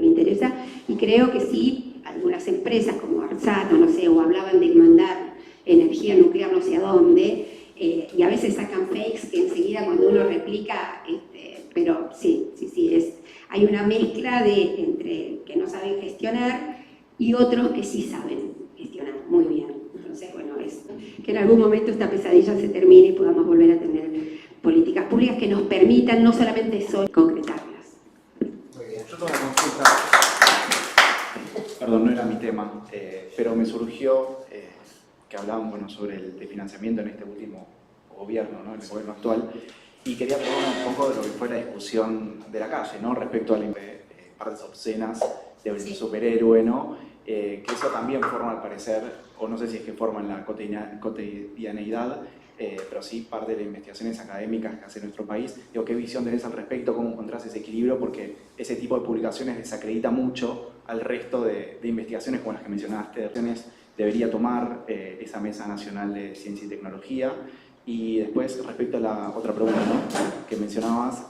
interesa, y creo que sí, algunas empresas como Arsat, no sé, o hablaban de mandar energía nuclear no sé a dónde, y a veces sacan fakes que enseguida cuando uno replica, pero sí, hay una mezcla entre que no saben gestionar y otros que sí saben gestionar muy bien. Entonces, bueno, es que en algún momento esta pesadilla se termine y podamos volver a tener políticas públicas que nos permitan no solamente concretarlas. Muy bien. Yo tengo una consulta, perdón, no era mi tema, pero me surgió que hablaban sobre el financiamiento en este último gobierno, ¿no? En el gobierno actual, y quería hablar un poco de lo que fue la discusión de la calle, ¿no? Respecto a las partes obscenas del superhéroe, ¿no? que eso también forma al parecer, o no sé si es que forma en la cotidianeidad, pero sí parte de las investigaciones académicas que hace nuestro país. Digo, ¿qué visión tenés al respecto? ¿Cómo encontrás ese equilibrio? Porque ese tipo de publicaciones desacredita mucho al resto de investigaciones como las que mencionaste. Debería tomar esa Mesa Nacional de Ciencia y Tecnología. Y después, respecto a la otra pregunta, ¿no?, que mencionabas,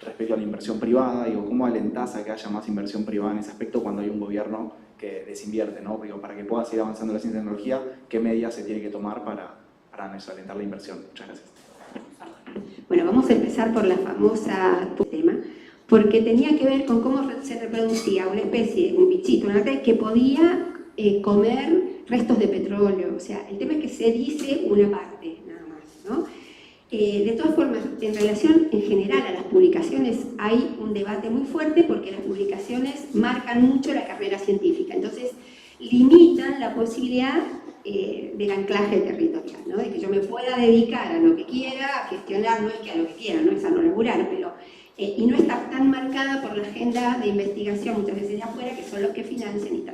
respecto a la inversión privada, digo, ¿cómo alentás a que haya más inversión privada en ese aspecto cuando hay un gobierno que desinvierte, ¿no? Digo, para que pueda seguir avanzando la ciencia y tecnología, ¿qué medidas se tiene que tomar para eso, alentar la inversión? Muchas gracias. Bueno, vamos a empezar por la famosa tema, porque tenía que ver con cómo se reproducía una especie, un bichito, una red que podía comer restos de petróleo. O sea, el tema es que se dice una parte, nada más, ¿no? De todas formas, en relación en general a las publicaciones hay un debate muy fuerte porque las publicaciones marcan mucho la carrera científica, entonces limitan la posibilidad del anclaje territorial, ¿no? De que yo me pueda dedicar a lo que quiera, a gestionar, no es que a lo que quiera, no es a no laburar, pero y no está tan marcada por la agenda de investigación muchas veces de afuera, que son los que financian y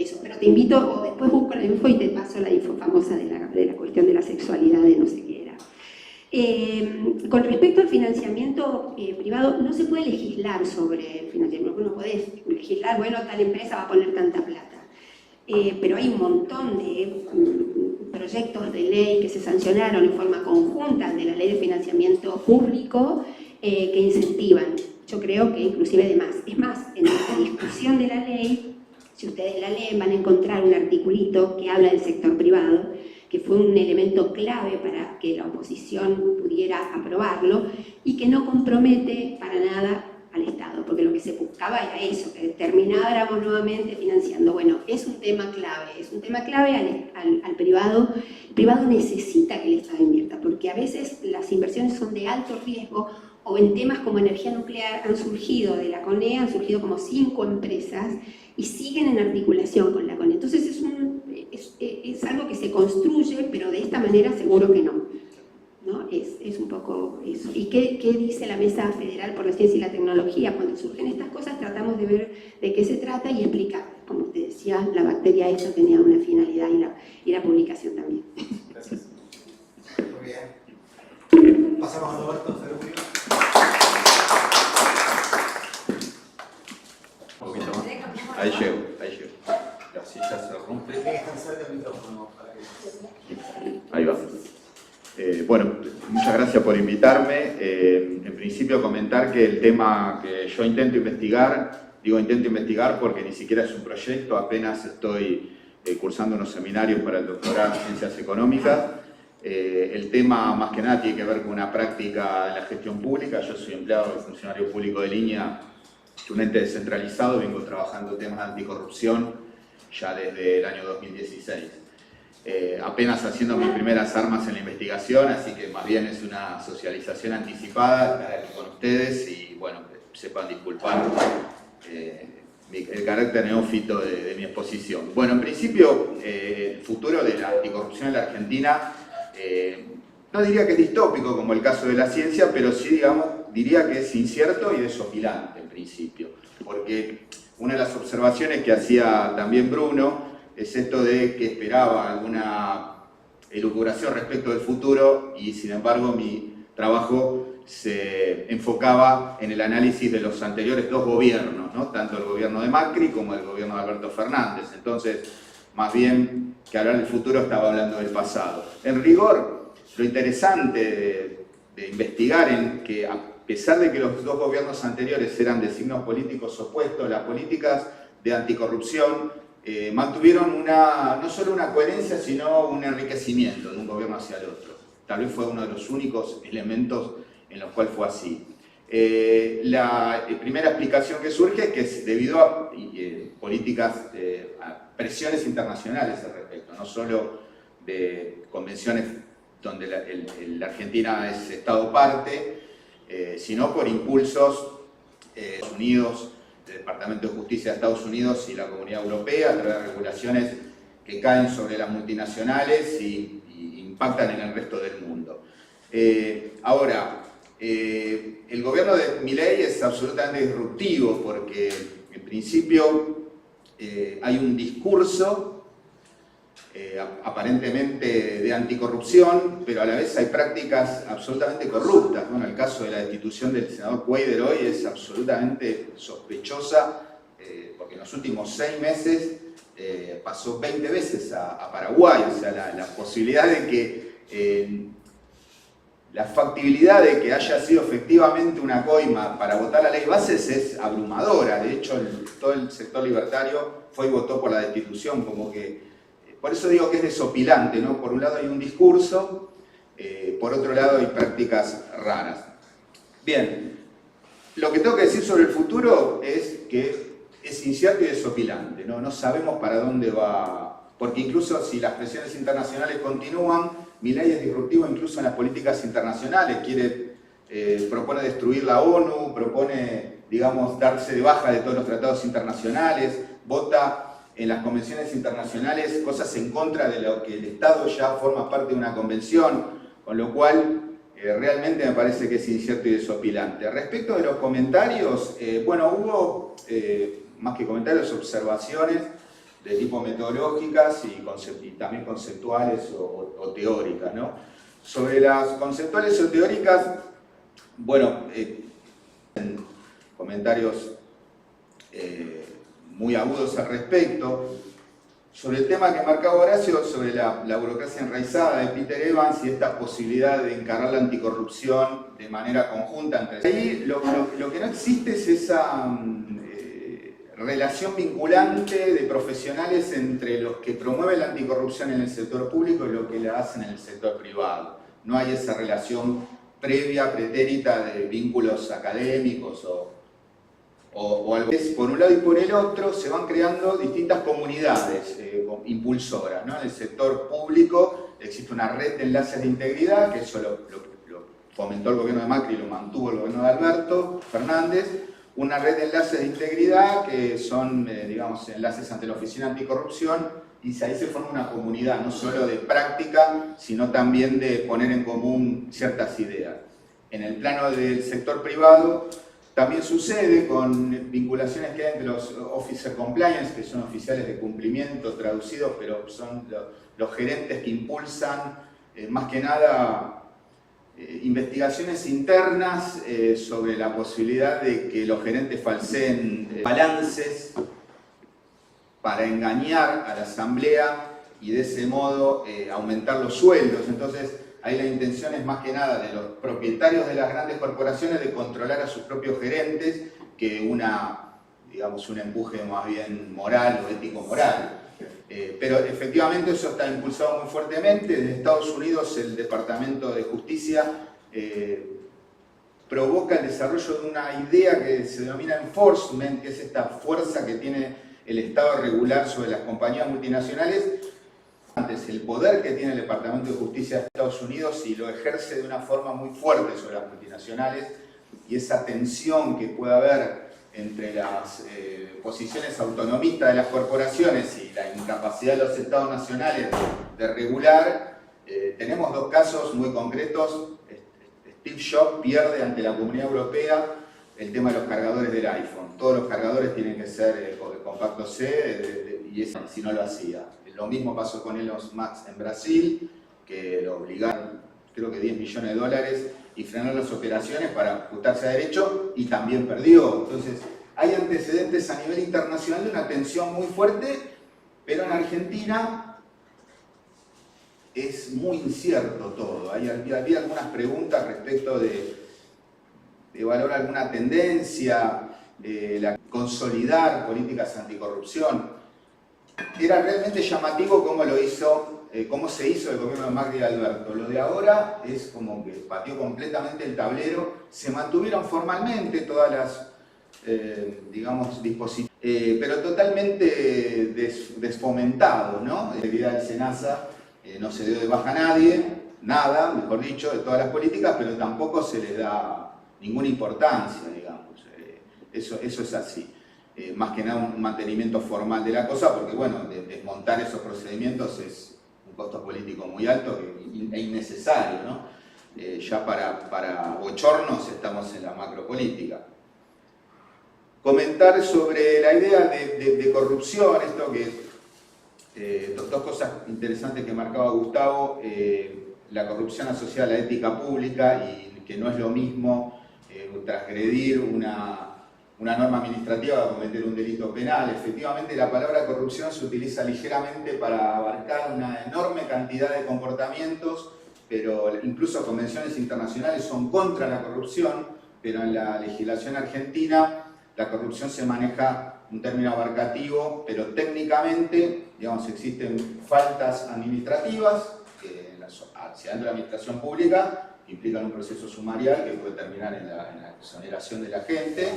Eso, pero te invito, o después busco la info y te paso la info famosa de la cuestión de la sexualidad de no sé qué era. Con respecto al financiamiento privado, no se puede legislar sobre el financiamiento. No podés legislar, bueno, tal empresa va a poner tanta plata. Pero hay un montón de proyectos de ley que se sancionaron en forma conjunta de la Ley de Financiamiento Público que incentivan. Yo creo que inclusive de más. Es más, en la discusión de la ley, si ustedes la leen, van a encontrar un articulito que habla del sector privado, que fue un elemento clave para que la oposición pudiera aprobarlo y que no compromete para nada al Estado, porque lo que se buscaba era eso, que termináramos nuevamente financiando. Bueno, es un tema clave al privado. El privado necesita que el Estado invierta, porque a veces las inversiones son de alto riesgo, o en temas como energía nuclear han surgido de la CONEA, han surgido como 5 empresas y siguen en articulación con la CONEA. Entonces es algo que se construye, pero de esta manera seguro que no. Es un poco eso. ¿Y qué dice la Mesa Federal por la Ciencia y la Tecnología? Cuando surgen estas cosas tratamos de ver de qué se trata y explicar. Como te decía, la bacteria esa tenía una finalidad y la publicación también. Gracias. Muy bien. Pasamos a Roberto Ferrugio. Un poquito más. Ahí llego. La silla se rompe. Tiene que estar cerca del micrófono para que... Ahí va. Bueno, muchas gracias por invitarme. En principio comentar que el tema que yo intento investigar, digo intento investigar porque ni siquiera es un proyecto, apenas estoy cursando unos seminarios para el doctorado en Ciencias Económicas. El tema más que nada tiene que ver con una práctica en la gestión pública. Yo soy empleado de funcionario público de línea, un ente descentralizado, vengo trabajando temas de anticorrupción ya desde el año 2016. Apenas haciendo mis primeras armas en la investigación, así que más bien es una socialización anticipada, estar aquí con ustedes y bueno, sepan disculpar el carácter neófito de mi exposición. Bueno, en principio, el futuro de la anticorrupción en la Argentina, no diría que es distópico como el caso de la ciencia, pero sí, digamos, diría que es incierto y desopilante en principio, porque una de las observaciones que hacía también Bruno es esto de que esperaba alguna elucubración respecto del futuro y sin embargo mi trabajo se enfocaba en el análisis de los anteriores 2 gobiernos, ¿no? Tanto el gobierno de Macri como el gobierno de Alberto Fernández. Entonces, más bien que hablar del futuro estaba hablando del pasado. En rigor, lo interesante de investigar en que a pesar de que los 2 gobiernos anteriores eran de signos políticos opuestos, las políticas de anticorrupción mantuvieron no solo una coherencia, sino un enriquecimiento de un gobierno hacia el otro. Tal vez fue uno de los únicos elementos en los cuales fue así. La primera explicación que surge es que es debido a políticas, a presiones internacionales al respecto, no solo de convenciones donde la Argentina es Estado parte, sino por impulsos de Estados Unidos, del Departamento de Justicia de Estados Unidos y la Comunidad Europea, a través de regulaciones que caen sobre las multinacionales y impactan en el resto del mundo. Ahora, el gobierno de Milei es absolutamente disruptivo porque, en principio, hay un discurso aparentemente de anticorrupción, pero a la vez hay prácticas absolutamente corruptas. Bueno, el caso de la destitución del senador Cuéllar hoy es absolutamente sospechosa, porque en los últimos 6 meses pasó 20 veces a Paraguay. O sea, la posibilidad de que, la factibilidad de que haya sido efectivamente una coima para votar la ley bases es abrumadora. De hecho, todo el sector libertario fue y votó por la destitución, como que... Por eso digo que es desopilante, ¿no? Por un lado hay un discurso, por otro lado hay prácticas raras. Bien, lo que tengo que decir sobre el futuro es que es incierto y desopilante, ¿no? No sabemos para dónde va, porque incluso si las presiones internacionales continúan, Milei es disruptivo incluso en las políticas internacionales, propone destruir la ONU, propone, digamos, darse de baja de todos los tratados internacionales, vota en las convenciones internacionales cosas en contra de lo que el Estado ya forma parte de una convención, con lo cual realmente me parece que es incierto y desopilante. Respecto de los comentarios, bueno, hubo más que comentarios, observaciones de tipo metodológicas y también conceptuales o teóricas, ¿no? Sobre las conceptuales o teóricas, bueno, comentarios muy agudos al respecto. Sobre el tema que marcaba Horacio, sobre la burocracia enraizada de Peter Evans y esta posibilidad de encarar la anticorrupción de manera conjunta entre... Ahí lo que no existe es esa relación vinculante de profesionales entre los que promueven la anticorrupción en el sector público y los que la hacen en el sector privado. No hay esa relación previa, pretérita de vínculos académicos o algo. Por un lado y por el otro se van creando distintas comunidades impulsoras, ¿no? En el sector público existe una red de enlaces de integridad, que eso lo fomentó el gobierno de Macri y lo mantuvo el gobierno de Alberto Fernández. Una red de enlaces de integridad que son, digamos, enlaces ante la Oficina Anticorrupción, y ahí se forma una comunidad, no solo de práctica, sino también de poner en común ciertas ideas. En el plano del sector privado también sucede con vinculaciones que hay entre los Officer Compliance, que son oficiales de cumplimiento traducidos, pero son los gerentes que impulsan, más que nada, investigaciones internas sobre la posibilidad de que los gerentes falseen balances para engañar a la asamblea y de ese modo aumentar los sueldos. Entonces, ahí la intención es más que nada de los propietarios de las grandes corporaciones de controlar a sus propios gerentes que un empuje más bien moral o ético-moral. Pero efectivamente eso está impulsado muy fuertemente. Desde Estados Unidos el Departamento de Justicia provoca el desarrollo de una idea que se denomina enforcement, que es esta fuerza que tiene el Estado a regular sobre las compañías multinacionales. Antes, el poder que tiene el Departamento de Justicia de Estados Unidos y lo ejerce de una forma muy fuerte sobre las multinacionales, y esa tensión que puede haber entre las posiciones autonomistas de las corporaciones y la incapacidad de los estados nacionales de regular. Tenemos 2 casos muy concretos. Steve Jobs pierde ante la Comunidad Europea el tema de los cargadores del iPhone. Todos los cargadores tienen que ser compacto C, y si no lo hacía. Lo mismo pasó con Elon Musk en Brasil, que lo obligaron, creo que $10 millones, y frenaron las operaciones para ajustarse a derecho, y también perdió. Entonces, hay antecedentes a nivel internacional de una tensión muy fuerte, pero en Argentina es muy incierto todo. Había algunas preguntas respecto de valorar alguna tendencia, consolidar políticas anticorrupción. Era realmente llamativo cómo se hizo el gobierno de Macri y Alberto. Lo de ahora es como que pateó completamente el tablero. Se mantuvieron formalmente todas las, disposiciones, pero totalmente desfomentado, ¿no? La actividad del SENASA no se dio de baja a nadie, nada, mejor dicho, de todas las políticas, pero tampoco se les da ninguna importancia, digamos. Eso es así. Más que nada un mantenimiento formal de la cosa, porque bueno, desmontar esos procedimientos es un costo político muy alto e innecesario, ¿no? Ya para bochornos estamos en la macropolítica. comentar sobre la idea de corrupción, esto que, dos cosas interesantes que marcaba Gustavo, la corrupción asociada a la ética pública y que no es lo mismo transgredir una norma administrativa a cometer un delito penal. Efectivamente, la palabra corrupción se utiliza ligeramente para abarcar una enorme cantidad de comportamientos, pero incluso convenciones internacionales son contra la corrupción, pero en la legislación argentina la corrupción se maneja un término abarcativo, pero técnicamente, digamos, existen faltas administrativas que hacia dentro de la administración pública implican un proceso sumarial que puede terminar en la exoneración de la gente,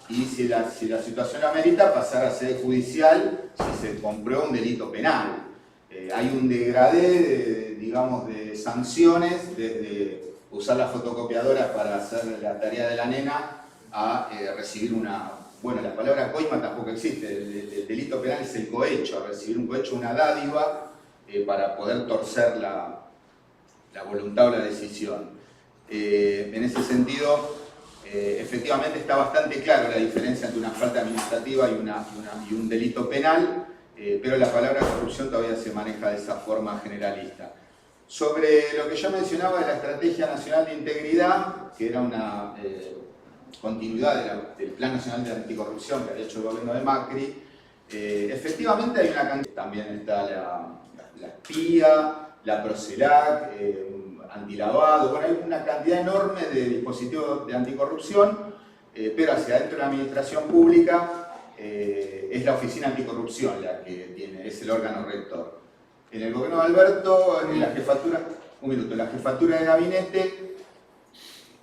y si la situación la amerita, pasar a sede judicial si se comprueba un delito penal. Hay un degradé, digamos, de sanciones, desde usar la fotocopiadora para hacer la tarea de la nena a recibir una... Bueno, la palabra coima tampoco existe, el delito penal es el cohecho, a recibir un cohecho, una dádiva para poder torcer la voluntad o la decisión. En ese sentido, efectivamente está bastante claro la diferencia entre una falta administrativa y un delito penal, pero la palabra corrupción todavía se maneja de esa forma generalista. Sobre lo que yo mencionaba de la Estrategia Nacional de Integridad, que era una continuidad del Plan Nacional de Anticorrupción que había hecho el gobierno de Macri, efectivamente hay una cantidad, también está la espía, la Procelac, antilavado, bueno, hay una cantidad enorme de dispositivos de anticorrupción, pero hacia adentro de la administración pública es la Oficina Anticorrupción la que es el órgano rector. En el gobierno de Alberto, en la jefatura de gabinete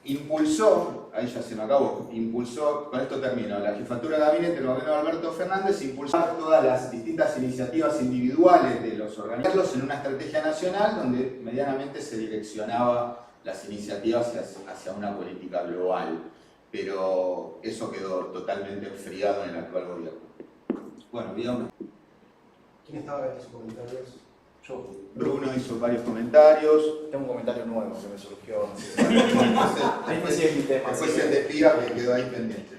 impulsó, ahí ya se me acabó, con esto termino, la jefatura de gabinete del gobierno de Alberto Fernández impulsó todas las distintas iniciativas individuales de los organismos en una estrategia nacional donde medianamente se direccionaba las iniciativas hacia una política global, pero eso quedó totalmente enfriado en el actual gobierno. Bueno, digamos. ¿Quién estaba en sus comentarios? Yo. Bruno hizo varios comentarios. Tengo un comentario nuevo que me surgió. Después el de Pía que quedó ahí pendiente.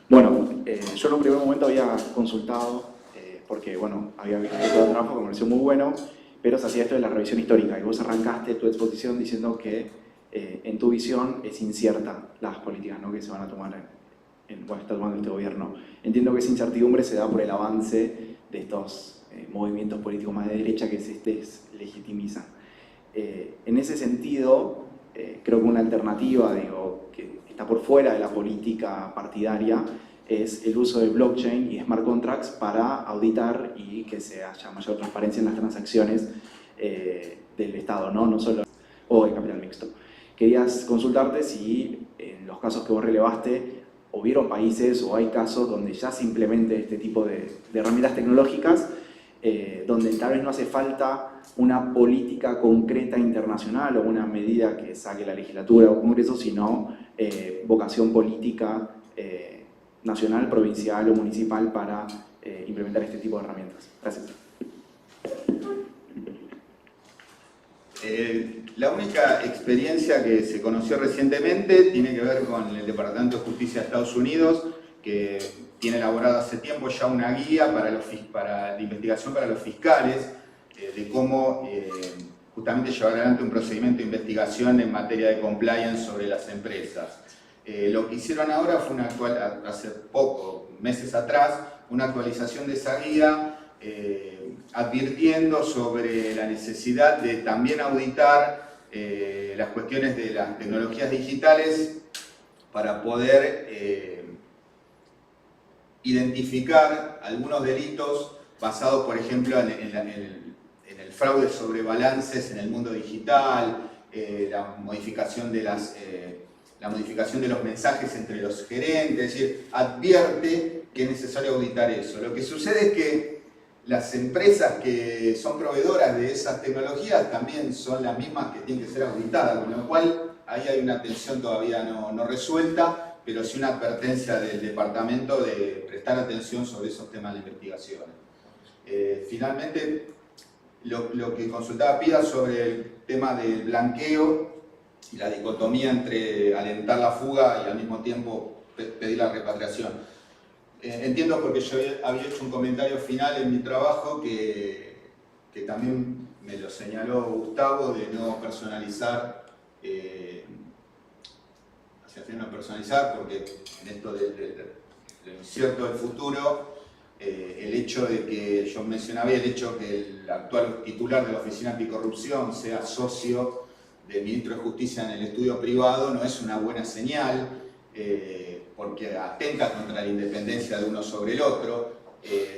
Bueno, yo en un primer momento había consultado, porque bueno, había visto todo el trabajo que me pareció muy bueno, pero se hacía esto de la revisión histórica, y vos arrancaste tu exposición diciendo que en tu visión es incierta las políticas, ¿no?, que se van a tomar está tomando este gobierno. Entiendo que esa incertidumbre se da por el avance de estos movimientos políticos más de derecha que se deslegitimizan. En ese sentido, creo que una alternativa, que está por fuera de la política partidaria, es el uso de blockchain y smart contracts para auditar y que se haya mayor transparencia en las transacciones del Estado, no solo o el capital mixto. Querías consultarte si en los casos que vos relevaste hubieron países o hay casos donde ya se implemente este tipo de herramientas tecnológicas, donde tal vez no hace falta una política concreta internacional o una medida que saque la legislatura o Congreso, sino vocación política nacional, provincial o municipal para implementar este tipo de herramientas. Gracias. La única experiencia que se conoció recientemente tiene que ver con el Departamento de Justicia de Estados Unidos, que tiene elaborado hace tiempo ya una guía para la investigación para los fiscales, de cómo justamente llevar adelante un procedimiento de investigación en materia de compliance sobre las empresas. Lo que hicieron ahora fue hace poco, meses atrás, una actualización de esa guía, advirtiendo sobre la necesidad de también auditar las cuestiones de las tecnologías digitales para poder identificar algunos delitos basados, por ejemplo, en el fraude sobre balances en el mundo digital, la modificación de los mensajes entre los gerentes, es decir, advierte que es necesario auditar eso. Lo que sucede es que las empresas que son proveedoras de esas tecnologías también son las mismas que tienen que ser auditadas, con lo cual ahí hay una tensión todavía no resuelta, pero sí una advertencia del departamento de prestar atención sobre esos temas de investigación. Finalmente, lo que consultaba Pía sobre el tema del blanqueo y la dicotomía entre alentar la fuga y al mismo tiempo pedir la repatriación. entiendo porque yo había hecho un comentario final en mi trabajo que también me lo señaló Gustavo, de no personalizar, hacia fin no personalizar, porque en esto del incierto del futuro, el hecho de que yo mencionaba, el hecho que el actual titular de la Oficina Anticorrupción sea socio del Ministro de Justicia en el estudio privado no es una buena señal, porque atenta contra la independencia de uno sobre el otro.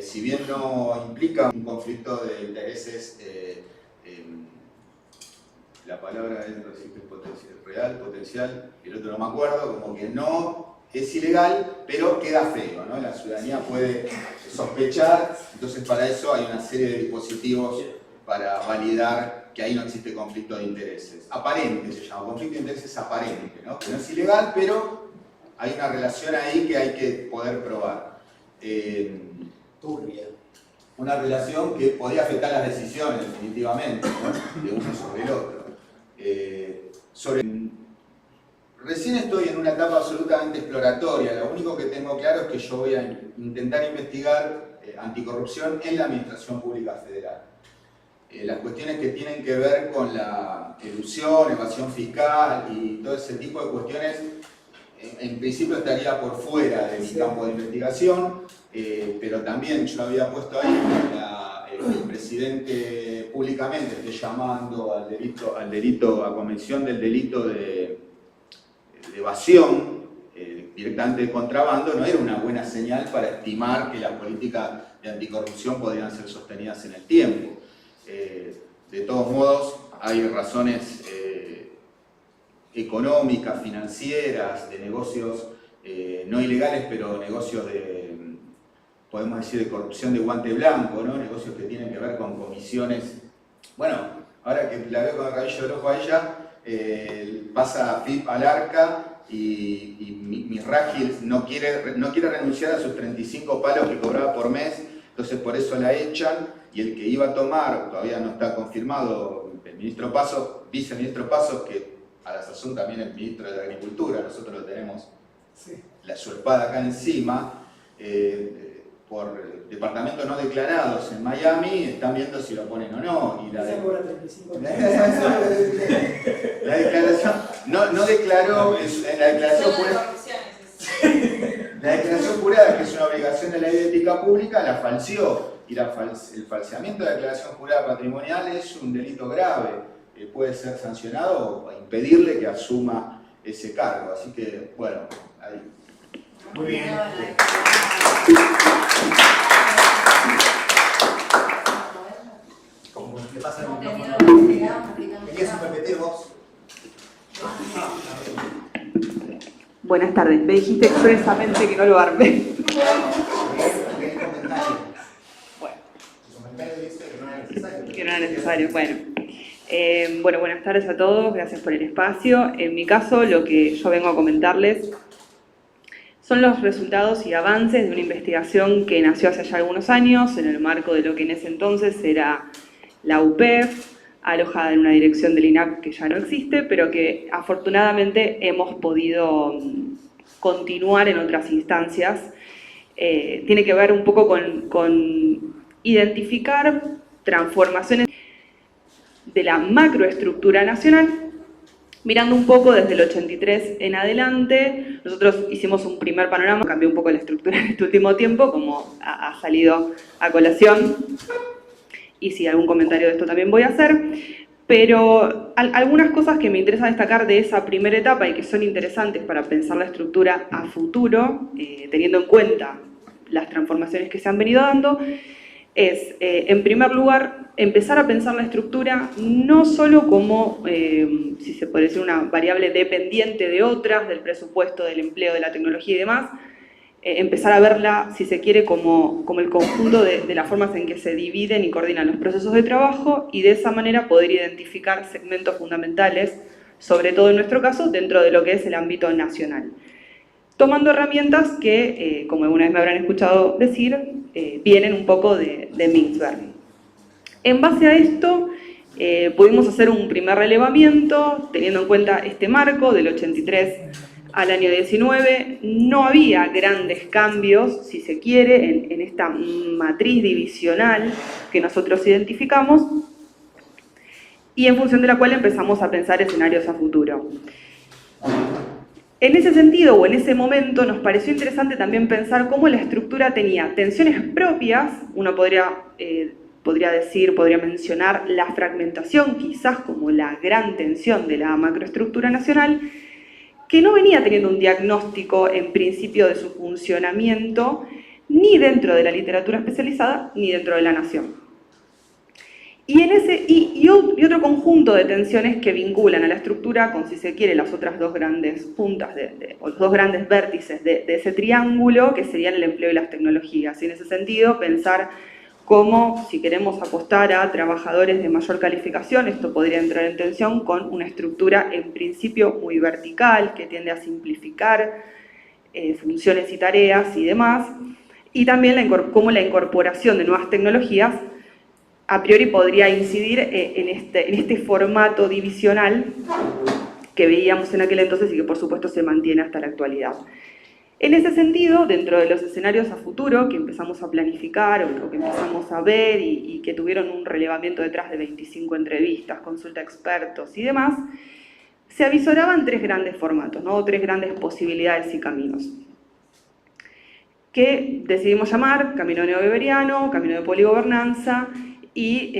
Si bien no implica un conflicto de intereses, la palabra es real, potencial, y el otro no me acuerdo, como que no es ilegal, pero queda feo, ¿no? La ciudadanía puede sospechar, entonces para eso hay una serie de dispositivos para validar que ahí no existe conflicto de intereses. Aparente se llama, conflicto de intereses aparente, ¿no? Que no es ilegal, pero hay una relación ahí que hay que poder probar. Turbia. Una relación que podría afectar las decisiones, definitivamente, ¿no? De uno sobre el otro. Recién estoy en una etapa absolutamente exploratoria. Lo único que tengo claro es que yo voy a intentar investigar anticorrupción en la Administración Pública Federal. Las cuestiones que tienen que ver con la elusión, evasión fiscal y todo ese tipo de cuestiones, en principio estaría por fuera de mi campo de investigación, pero también yo había puesto ahí que el presidente públicamente esté llamando al delito, a convención del delito de evasión, directamente de contrabando, no era una buena señal para estimar que las políticas de anticorrupción podrían ser sostenidas en el tiempo. De todos modos, hay razones económicas, financieras, de negocios no ilegales, pero negocios de, podemos decir, de corrupción de guante blanco, ¿no? Negocios que tienen que ver con comisiones. Bueno, ahora que la veo con el rabillo del ojo a ella, pasa FIP al Arca y mi Ragil no quiere renunciar a sus 35 palos que cobraba por mes, entonces por eso la echan, y el que iba a tomar, todavía no está confirmado, el ministro Pasos, viceministro Pasos, que a la sazón también el ministro de Agricultura, nosotros lo tenemos su espada acá encima, por departamentos no declarados en Miami, están viendo si lo ponen o no. Y la declaración no declaró, en la declaración jurada. La declaración jurada, que es una obligación de la ley de ética pública, la falseó. Y el falseamiento de la declaración jurada patrimonial es un delito grave. Puede ser sancionado o impedirle que asuma ese cargo. Así que, bueno, ahí. Muy bien. Como le pasa al micrófono. ¿Querías un PPT vos? Buenas tardes, me dijiste expresamente que no lo arme. ¿Qué comentario? Bueno. Tu comentario dice que no era necesario. Que no era necesario, bueno. Bueno, buenas tardes a todos, gracias por el espacio. En mi caso, lo que yo vengo a comentarles son los resultados y avances de una investigación que nació hace ya algunos años en el marco de lo que en ese entonces era la UPEF, alojada en una dirección del INAP que ya no existe, pero que afortunadamente hemos podido continuar en otras instancias. Tiene que ver un poco con identificar transformaciones de la macroestructura nacional, mirando un poco desde el 83 en adelante. Nosotros hicimos un primer panorama, cambió un poco la estructura en este último tiempo, como ha salido a colación, y si algún comentario de esto también voy a hacer, pero algunas cosas que me interesa destacar de esa primera etapa y que son interesantes para pensar la estructura a futuro, teniendo en cuenta las transformaciones que se han venido dando, es, en primer lugar, empezar a pensar la estructura no solo como, si se puede decir, una variable dependiente de otras, del presupuesto, del empleo, de la tecnología y demás, empezar a verla, si se quiere, como el conjunto de las formas en que se dividen y coordinan los procesos de trabajo, y de esa manera poder identificar segmentos fundamentales, sobre todo en nuestro caso, dentro de lo que es el ámbito nacional. Tomando herramientas que, como alguna vez me habrán escuchado decir, vienen un poco de Mintzberg. En base a esto, pudimos hacer un primer relevamiento, teniendo en cuenta este marco del 83 al año 19, no había grandes cambios, si se quiere, en esta matriz divisional que nosotros identificamos y en función de la cual empezamos a pensar escenarios a futuro. En ese sentido, o en ese momento, nos pareció interesante también pensar cómo la estructura tenía tensiones propias, uno podría mencionar la fragmentación quizás como la gran tensión de la macroestructura nacional, que no venía teniendo un diagnóstico en principio de su funcionamiento ni dentro de la literatura especializada ni dentro de la nación. Y otro conjunto de tensiones que vinculan a la estructura con, si se quiere, las otras dos grandes puntas o los dos grandes vértices de ese triángulo, que serían el empleo y las tecnologías. Y en ese sentido, pensar cómo, si queremos apostar a trabajadores de mayor calificación, esto podría entrar en tensión con una estructura en principio muy vertical, que tiende a simplificar funciones y tareas y demás, y también cómo la incorporación de nuevas tecnologías a priori podría incidir en este formato divisional que veíamos en aquel entonces y que por supuesto se mantiene hasta la actualidad. En ese sentido, dentro de los escenarios a futuro que empezamos a planificar o que empezamos a ver y que tuvieron un relevamiento detrás de 25 entrevistas, consulta a expertos y demás, se avisoraban tres grandes formatos, ¿no? Tres grandes posibilidades y caminos, que decidimos llamar camino neobeberiano, camino de poligobernanza y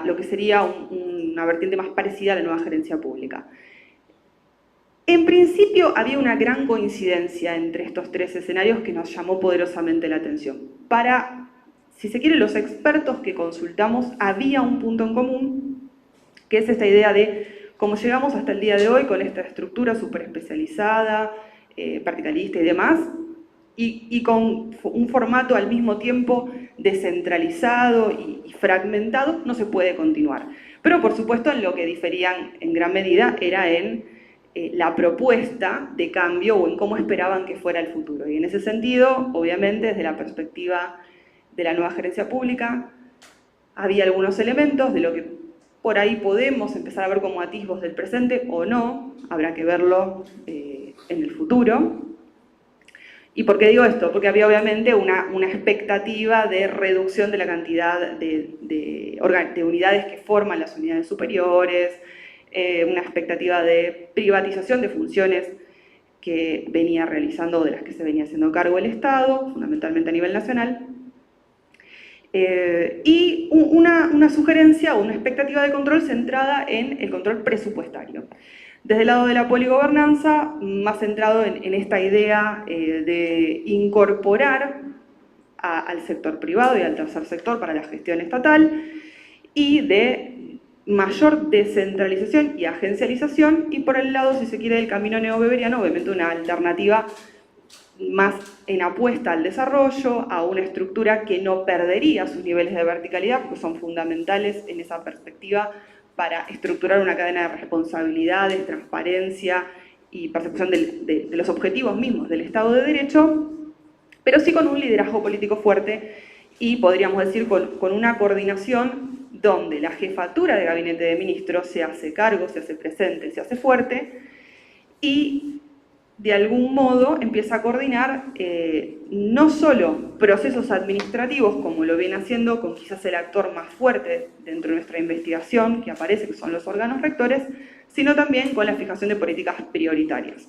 lo que sería una vertiente más parecida a la nueva gerencia pública. En principio había una gran coincidencia entre estos tres escenarios que nos llamó poderosamente la atención. Para, si se quiere, los expertos que consultamos, había un punto en común, que es esta idea de cómo llegamos hasta el día de hoy con esta estructura súper especializada, verticalista y demás, y con un formato al mismo tiempo descentralizado y fragmentado, no se puede continuar. Pero por supuesto en lo que diferían en gran medida era en la propuesta de cambio o en cómo esperaban que fuera el futuro. Y en ese sentido, obviamente, desde la perspectiva de la nueva gerencia pública, había algunos elementos de lo que por ahí podemos empezar a ver como atisbos del presente o no, habrá que verlo en el futuro. ¿Y por qué digo esto? Porque había obviamente una expectativa de reducción de la cantidad de unidades que forman las unidades superiores, una expectativa de privatización de funciones que venía realizando, de las que se venía haciendo cargo el Estado, fundamentalmente a nivel nacional, y una sugerencia o una expectativa de control centrada en el control presupuestario. Desde el lado de la poligobernanza, más centrado en esta idea de incorporar al sector privado y al tercer sector para la gestión estatal y de mayor descentralización y agencialización, y por el lado, si se quiere, del camino neobeberiano, obviamente una alternativa más en apuesta al desarrollo, a una estructura que no perdería sus niveles de verticalidad, porque son fundamentales en esa perspectiva para estructurar una cadena de responsabilidades, transparencia y persecución de los objetivos mismos del Estado de Derecho, pero sí con un liderazgo político fuerte y, podríamos decir, con una coordinación donde la jefatura de gabinete de ministros se hace cargo, se hace presente, se hace fuerte y de algún modo empieza a coordinar no solo procesos administrativos, como lo viene haciendo con quizás el actor más fuerte dentro de nuestra investigación que aparece, que son los órganos rectores, sino también con la fijación de políticas prioritarias.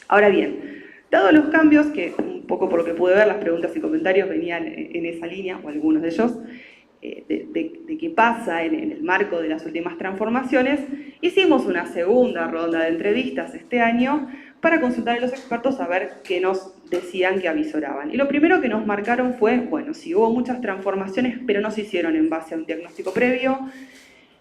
Ahora bien, dados los cambios, que un poco por lo que pude ver, las preguntas y comentarios venían en esa línea, o algunos de ellos, de qué pasa en el marco de las últimas transformaciones, hicimos una segunda ronda de entrevistas este año para consultar a los expertos a ver qué nos decían que avisoraban. Y lo primero que nos marcaron fue, bueno, sí hubo muchas transformaciones, pero no se hicieron en base a un diagnóstico previo,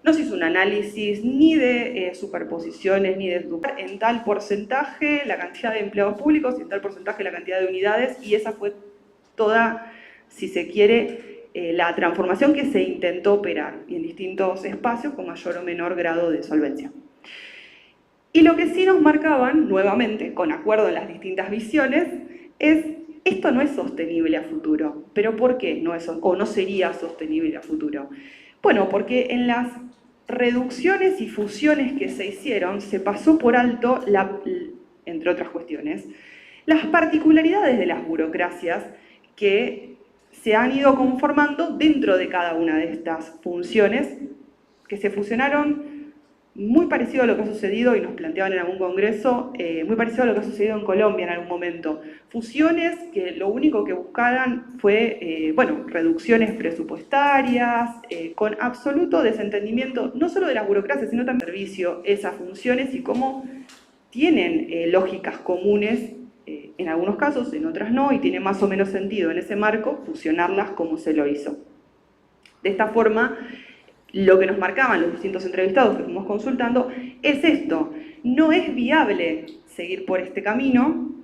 no se hizo un análisis ni de superposiciones, ni de en tal porcentaje la cantidad de empleados públicos y en tal porcentaje la cantidad de unidades, y esa fue toda, si se quiere, la transformación que se intentó operar y en distintos espacios con mayor o menor grado de solvencia. Y lo que sí nos marcaban, nuevamente, con acuerdo en las distintas visiones, es esto no es sostenible a futuro. ¿Pero por qué no es, o no sería sostenible a futuro? Bueno, porque en las reducciones y fusiones que se hicieron se pasó por alto entre otras cuestiones, las particularidades de las burocracias que se han ido conformando dentro de cada una de estas funciones que se fusionaron muy parecido a lo que ha sucedido, y nos planteaban en algún congreso, muy parecido a lo que ha sucedido en Colombia en algún momento. Fusiones que lo único que buscaran fue, bueno, reducciones presupuestarias, con absoluto desentendimiento, no solo de las burocracias, sino también del servicio, esas funciones y cómo tienen lógicas comunes, en algunos casos, en otras no, y tiene más o menos sentido en ese marco fusionarlas como se lo hizo. De esta forma, lo que nos marcaban los distintos entrevistados que fuimos consultando es esto: no es viable seguir por este camino,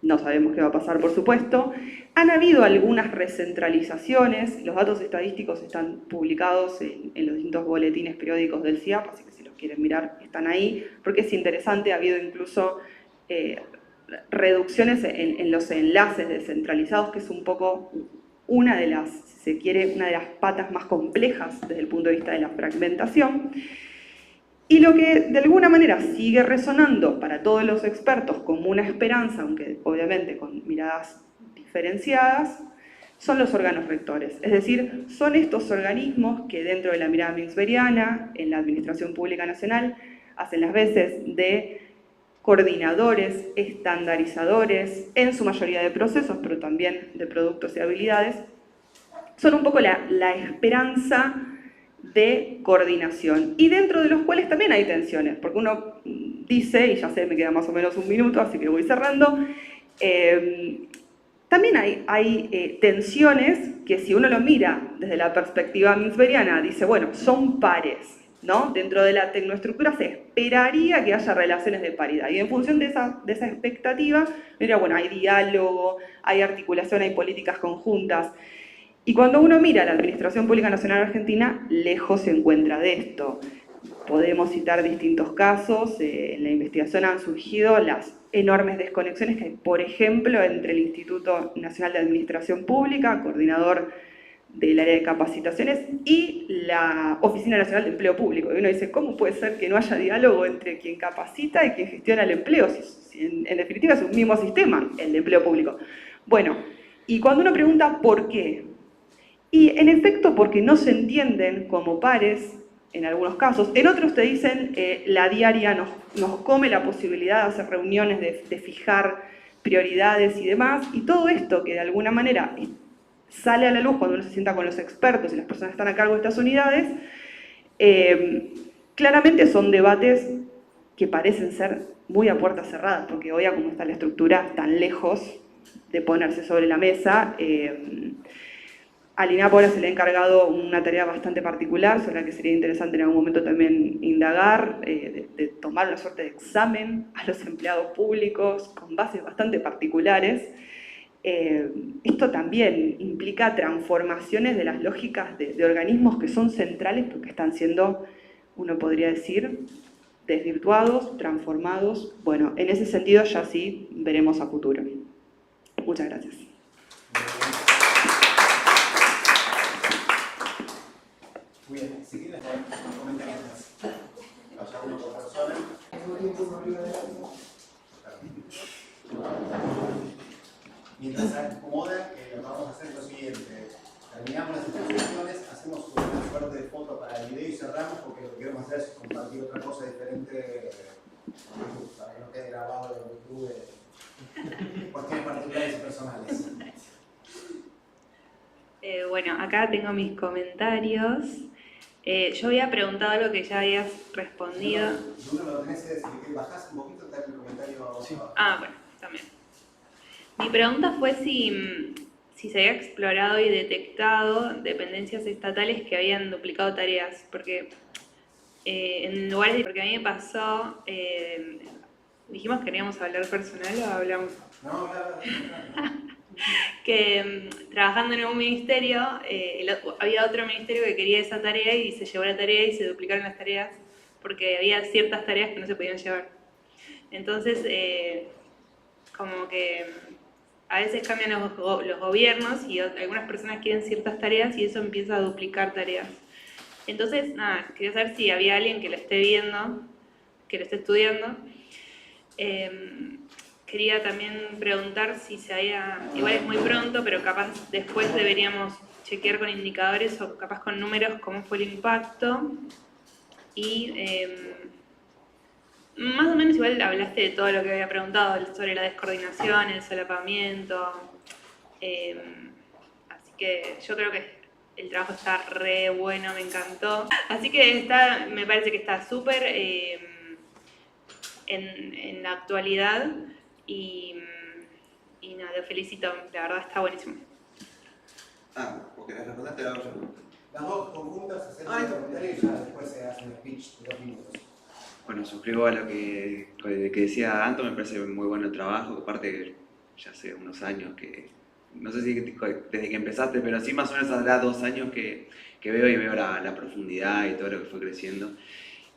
no sabemos qué va a pasar por supuesto, han habido algunas recentralizaciones, los datos estadísticos están publicados en los distintos boletines periódicos del CIAP, así que si los quieren mirar están ahí, porque es interesante, ha habido incluso reducciones en los enlaces descentralizados, que es un poco una de las, si se quiere, una de las patas más complejas desde el punto de vista de la fragmentación. Y lo que de alguna manera sigue resonando para todos los expertos como una esperanza, aunque obviamente con miradas diferenciadas, son los órganos rectores. Es decir, son estos organismos que dentro de la mirada mixberiana, en la Administración Pública Nacional, hacen las veces de coordinadores, estandarizadores, en su mayoría de procesos, pero también de productos y habilidades, son un poco la esperanza de coordinación, y dentro de los cuales también hay tensiones, porque uno dice, y ya sé, me queda más o menos un minuto, así que voy cerrando, también hay tensiones que si uno lo mira desde la perspectiva mixberiana, dice, bueno, son pares, ¿no? Dentro de la tecnoestructura se esperaría que haya relaciones de paridad, y en función de esa expectativa, mira, bueno, hay diálogo, hay articulación, hay políticas conjuntas. Y cuando uno mira la Administración Pública Nacional Argentina, lejos se encuentra de esto. Podemos citar distintos casos, en la investigación han surgido las enormes desconexiones que hay, por ejemplo, entre el Instituto Nacional de Administración Pública, coordinador del área de capacitaciones, y la Oficina Nacional de Empleo Público. Y uno dice, ¿cómo puede ser que no haya diálogo entre quien capacita y quien gestiona el empleo? Si en definitiva es un mismo sistema, el de empleo público. Bueno, y cuando uno pregunta ¿por qué? Y en efecto porque no se entienden como pares en algunos casos. En otros te dicen la diaria nos come la posibilidad de hacer reuniones, de fijar prioridades y demás. Y todo esto que de alguna manera sale a la luz cuando uno se sienta con los expertos y las personas que están a cargo de estas unidades, claramente son debates que parecen ser muy a puertas cerradas, porque hoy, como está la estructura, están lejos de ponerse sobre la mesa. Al INAP ahora se le ha encargado una tarea bastante particular, sobre la que sería interesante en algún momento también indagar, de tomar una suerte de examen a los empleados públicos con bases bastante particulares. Esto también implica transformaciones de las lógicas de organismos que son centrales, porque están siendo, uno podría decir, desvirtuados, transformados. Bueno, en ese sentido ya sí veremos a futuro. Muchas gracias. Muy bien, si quieren comentarios más. Vaya uno por persona. Mientras se acomoda, lo que vamos a hacer es lo siguiente. Terminamos las exposiciones, hacemos una suerte de foto para el video y cerramos, porque lo que queremos hacer es compartir otra cosa diferente para que no quede grabado en YouTube, cuestiones particulares y personales. Bueno, acá tengo mis comentarios. Yo había preguntado algo que ya habías respondido. Si uno lo tenés que decir, que bajás un poquito, te da el comentario. Sí. Ah, bueno, también. Mi pregunta fue si se había explorado y detectado dependencias estatales que habían duplicado tareas, porque en lugares de... Porque a mí me pasó... dijimos que queríamos hablar personal o hablamos... No, que trabajando en un ministerio, había otro ministerio que quería esa tarea y se llevó la tarea y se duplicaron las tareas porque había ciertas tareas que no se podían llevar. Entonces, como que a veces cambian los gobiernos y algunas personas quieren ciertas tareas y eso empieza a duplicar tareas. Entonces, nada, quería saber si había alguien que lo esté viendo, que lo esté estudiando. Quería también preguntar si se había, igual es muy pronto, pero capaz después deberíamos chequear con indicadores o capaz con números cómo fue el impacto. Y más o menos igual hablaste de todo lo que había preguntado sobre la descoordinación, el solapamiento. Así que yo creo que el trabajo está re bueno, me encantó. Así que me parece que está súper en la actualidad y nada, lo felicito, la verdad está buenísimo. Porque la respondiste la otra. Las dos conjuntas hacen un comentario y ya después se hace un speech de 2 minutos. Bueno, suscribo a lo que decía Anto, me parece muy bueno el trabajo, aparte ya hace unos años que, no sé si desde que empezaste, pero sí más o menos hace 2 años que veo la profundidad y todo lo que fue creciendo.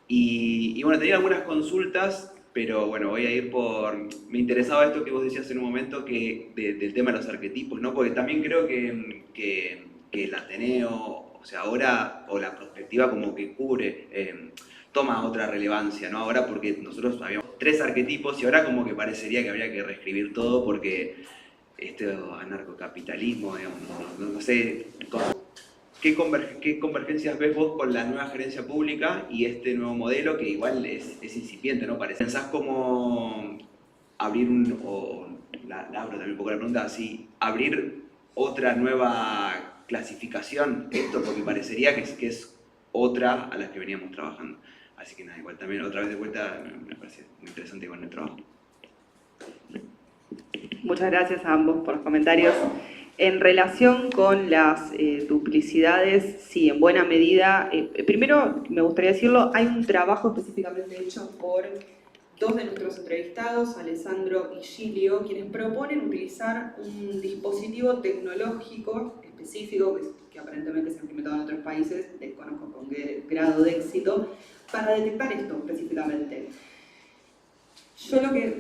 Y bueno, tenía algunas consultas, pero bueno, voy a ir por... Me interesaba esto que vos decías en un momento del tema de los arquetipos, ¿no? Porque también creo que el Ateneo, o sea, ahora, o la perspectiva como que cubre, toma otra relevancia, ¿no? Ahora porque nosotros habíamos 3 arquetipos y ahora como que parecería que habría que reescribir todo porque anarcocapitalismo, digamos, no sé... ¿Qué convergencias ves vos con la nueva gerencia pública y este nuevo modelo que igual es incipiente, ¿no? ¿Pensás como abrir abro también un poco la pregunta, si abrir otra nueva clasificación, esto porque parecería que es otra a la que veníamos trabajando? Así que nada, igual también otra vez de vuelta me parece muy interesante con el trabajo. Muchas gracias a ambos por los comentarios. En relación con las duplicidades, sí, en buena medida. Primero, me gustaría decirlo, hay un trabajo específicamente hecho por 2 de nuestros entrevistados, Alessandro y Gilio, quienes proponen utilizar un dispositivo tecnológico específico que aparentemente se ha implementado en otros países, desconozco con qué grado de éxito, para detectar esto específicamente. Yo lo que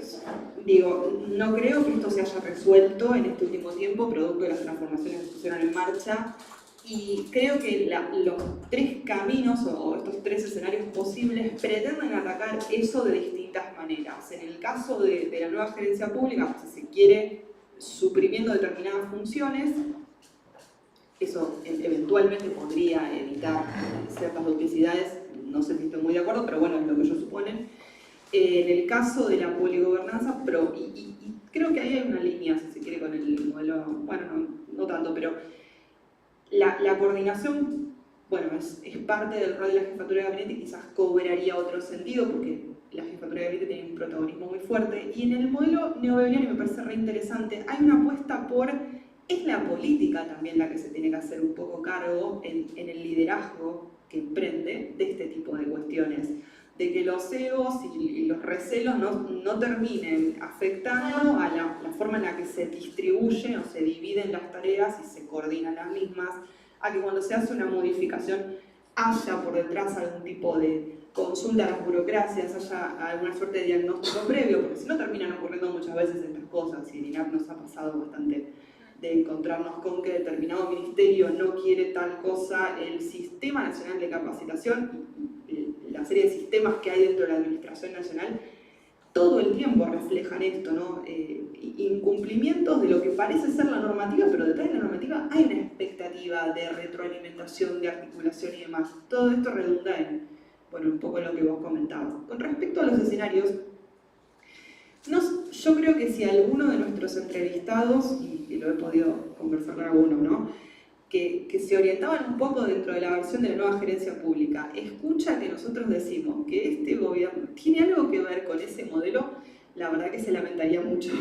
digo, no creo que esto se haya resuelto en este último tiempo, producto de las transformaciones que se pusieron en marcha, y creo que los 3 caminos o estos 3 escenarios posibles pretenden atacar eso de distintas maneras. En el caso de la nueva gerencia pública, si se quiere, suprimiendo determinadas funciones, eso eventualmente podría evitar ciertas duplicidades, no sé si estoy muy de acuerdo, pero bueno, es lo que ellos suponen. En el caso de la poligobernanza, y creo que ahí hay una línea, si se quiere, con el modelo, bueno, no tanto, pero la coordinación, bueno, es parte del rol de la jefatura de gabinete y quizás cobraría otro sentido, porque la jefatura de gabinete tiene un protagonismo muy fuerte. Y en el modelo neobebeliano, me parece re interesante, hay una apuesta por, es la política también la que se tiene que hacer un poco cargo en el liderazgo que emprende de este tipo de cuestiones, de que los egos y los recelos no terminen afectando a la forma en la que se distribuyen o se dividen las tareas y se coordinan las mismas, a que cuando se hace una modificación haya por detrás algún tipo de consulta a las burocracias, haya alguna suerte de diagnóstico previo, porque si no terminan ocurriendo muchas veces estas cosas, y en INAP nos ha pasado bastante de encontrarnos con que determinado ministerio no quiere tal cosa, el Sistema Nacional de Capacitación, la serie de sistemas que hay dentro de la Administración Nacional, todo el tiempo reflejan esto, ¿no? Incumplimientos de lo que parece ser la normativa, pero detrás de la normativa hay una expectativa de retroalimentación, de articulación y demás. Todo esto redunda en, bueno, un poco lo que vos comentabas. Con respecto a los escenarios, yo creo que si alguno de nuestros entrevistados, y lo he podido conversar con algunos, ¿no?, que se orientaban un poco dentro de la versión de la nueva gerencia pública, escucha que nosotros decimos que este gobierno tiene algo que ver con ese modelo, la verdad que se lamentaría mucho.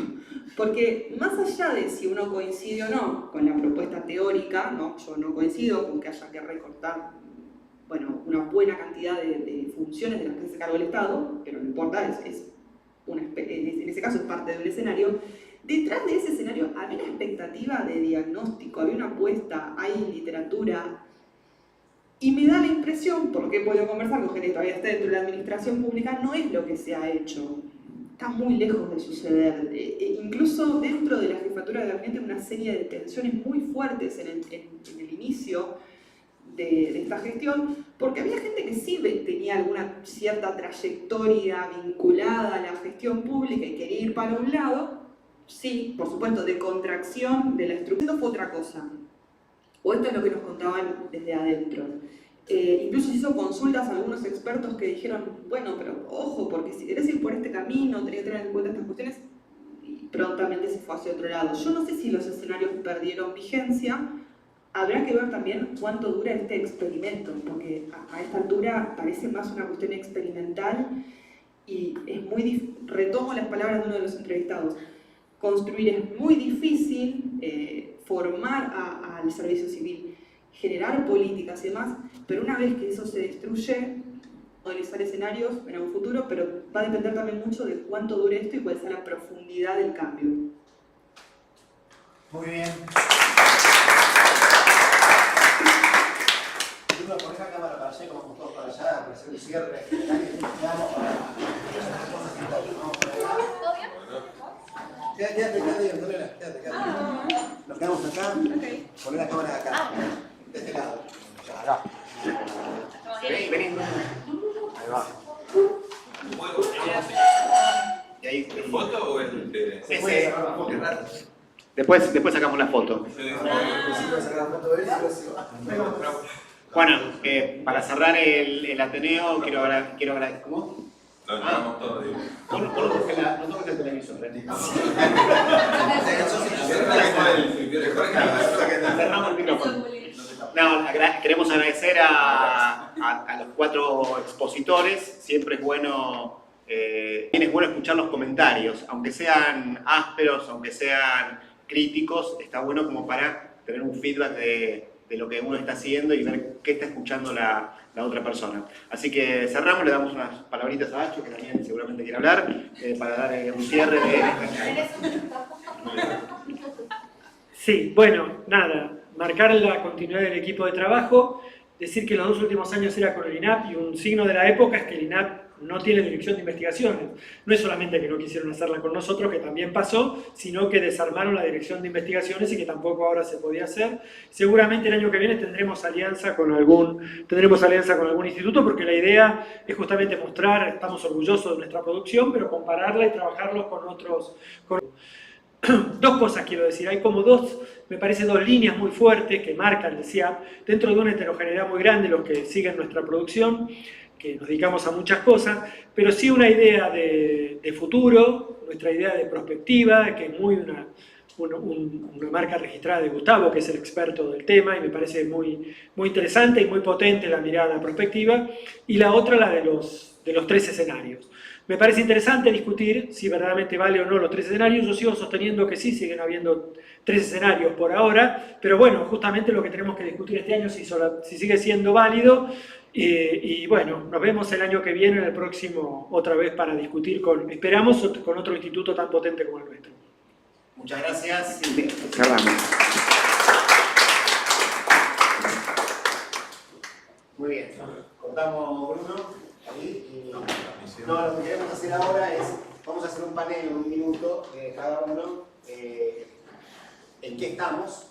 Porque más allá de si uno coincide o no con la propuesta teórica, ¿no?, yo no coincido con que haya que recortar, bueno, una buena cantidad de funciones de las que se carga el Estado, pero no importa, en ese caso es parte de un escenario. Detrás de ese escenario había una expectativa de diagnóstico, había una apuesta, hay literatura, y me da la impresión, por lo que he podido conversar con gente que todavía está dentro de la administración pública, no es lo que se ha hecho, está muy lejos de suceder. Incluso dentro de la jefatura de gabinete una serie de tensiones muy fuertes en el inicio de esta gestión, porque había gente que sí tenía alguna cierta trayectoria vinculada a la gestión pública y quería ir para un lado, sí, por supuesto, de contracción de la estructura. Esto fue otra cosa, o esto es lo que nos contaban desde adentro. Incluso se hizo consultas a algunos expertos que dijeron, bueno, pero ojo, porque si querés ir por este camino, tenés que tener en cuenta estas cuestiones, y prontamente se fue hacia otro lado. Yo no sé si los escenarios perdieron vigencia. Habrá que ver también cuánto dura este experimento, porque a esta altura parece más una cuestión experimental y es muy retomo las palabras de uno de los entrevistados. Construir es muy difícil, formar al servicio civil, generar políticas y demás, pero una vez que eso se destruye, modelizar escenarios en un futuro, pero va a depender también mucho de cuánto dure esto y cuál sea la profundidad del cambio. Muy bien. Por esa cámara para allá, como todos para allá, para hacer un cierre general y terminamos para las cosas que vamos para allá. Quédate, Antonella, quédate. Nos quedamos acá, poner la cámara acá, de este lado. Acá. Vení. Ahí va. ¿Y ahí foto o es Después sacamos la foto. Bueno, para cerrar el Ateneo, quiero agradecer. ¿Cómo? Lo llevamos todo, digo. No toques el televisor. Cerramos el micrófono. No, queremos agradecer a los 4 expositores. Siempre es bueno escuchar los comentarios, aunque sean ásperos, aunque sean críticos, está bueno como para tener un feedback de lo que uno está haciendo y ver qué está escuchando la otra persona. Así que cerramos, le damos unas palabritas a Acho, que también seguramente quiere hablar, para dar un cierre de esta. Sí, bueno, nada, marcar la continuidad del equipo de trabajo, decir que los 2 últimos años era con el INAP y un signo de la época es que el INAP no tiene dirección de investigaciones. No es solamente que no quisieron hacerla con nosotros, que también pasó, sino que desarmaron la dirección de investigaciones y que tampoco ahora se podía hacer. Seguramente el año que viene tendremos alianza con algún instituto, porque la idea es justamente mostrar, estamos orgullosos de nuestra producción, pero compararla y trabajarlos con otros. 2 cosas quiero decir, hay como 2 líneas muy fuertes que marcan el CIAP, dentro de una heterogeneidad muy grande los que siguen nuestra producción, que nos dedicamos a muchas cosas, pero sí una idea de futuro, nuestra idea de prospectiva, que es muy una marca registrada de Gustavo, que es el experto del tema, y me parece muy interesante y muy potente la mirada prospectiva, y la otra, la de los 3 escenarios. Me parece interesante discutir si verdaderamente vale o no los 3 escenarios. Yo sigo sosteniendo que sí, siguen habiendo 3 escenarios por ahora, pero bueno, justamente lo que tenemos que discutir este año si sigue siendo válido. Y bueno, nos vemos el año que viene, en el próximo, otra vez para discutir esperamos, con otro instituto tan potente como el nuestro. Muchas gracias. Cerramos. Muy bien. Contamos, Bruno. Ahí, no, lo que queremos hacer ahora es, vamos a hacer un panel en un minuto, cada uno, en qué estamos.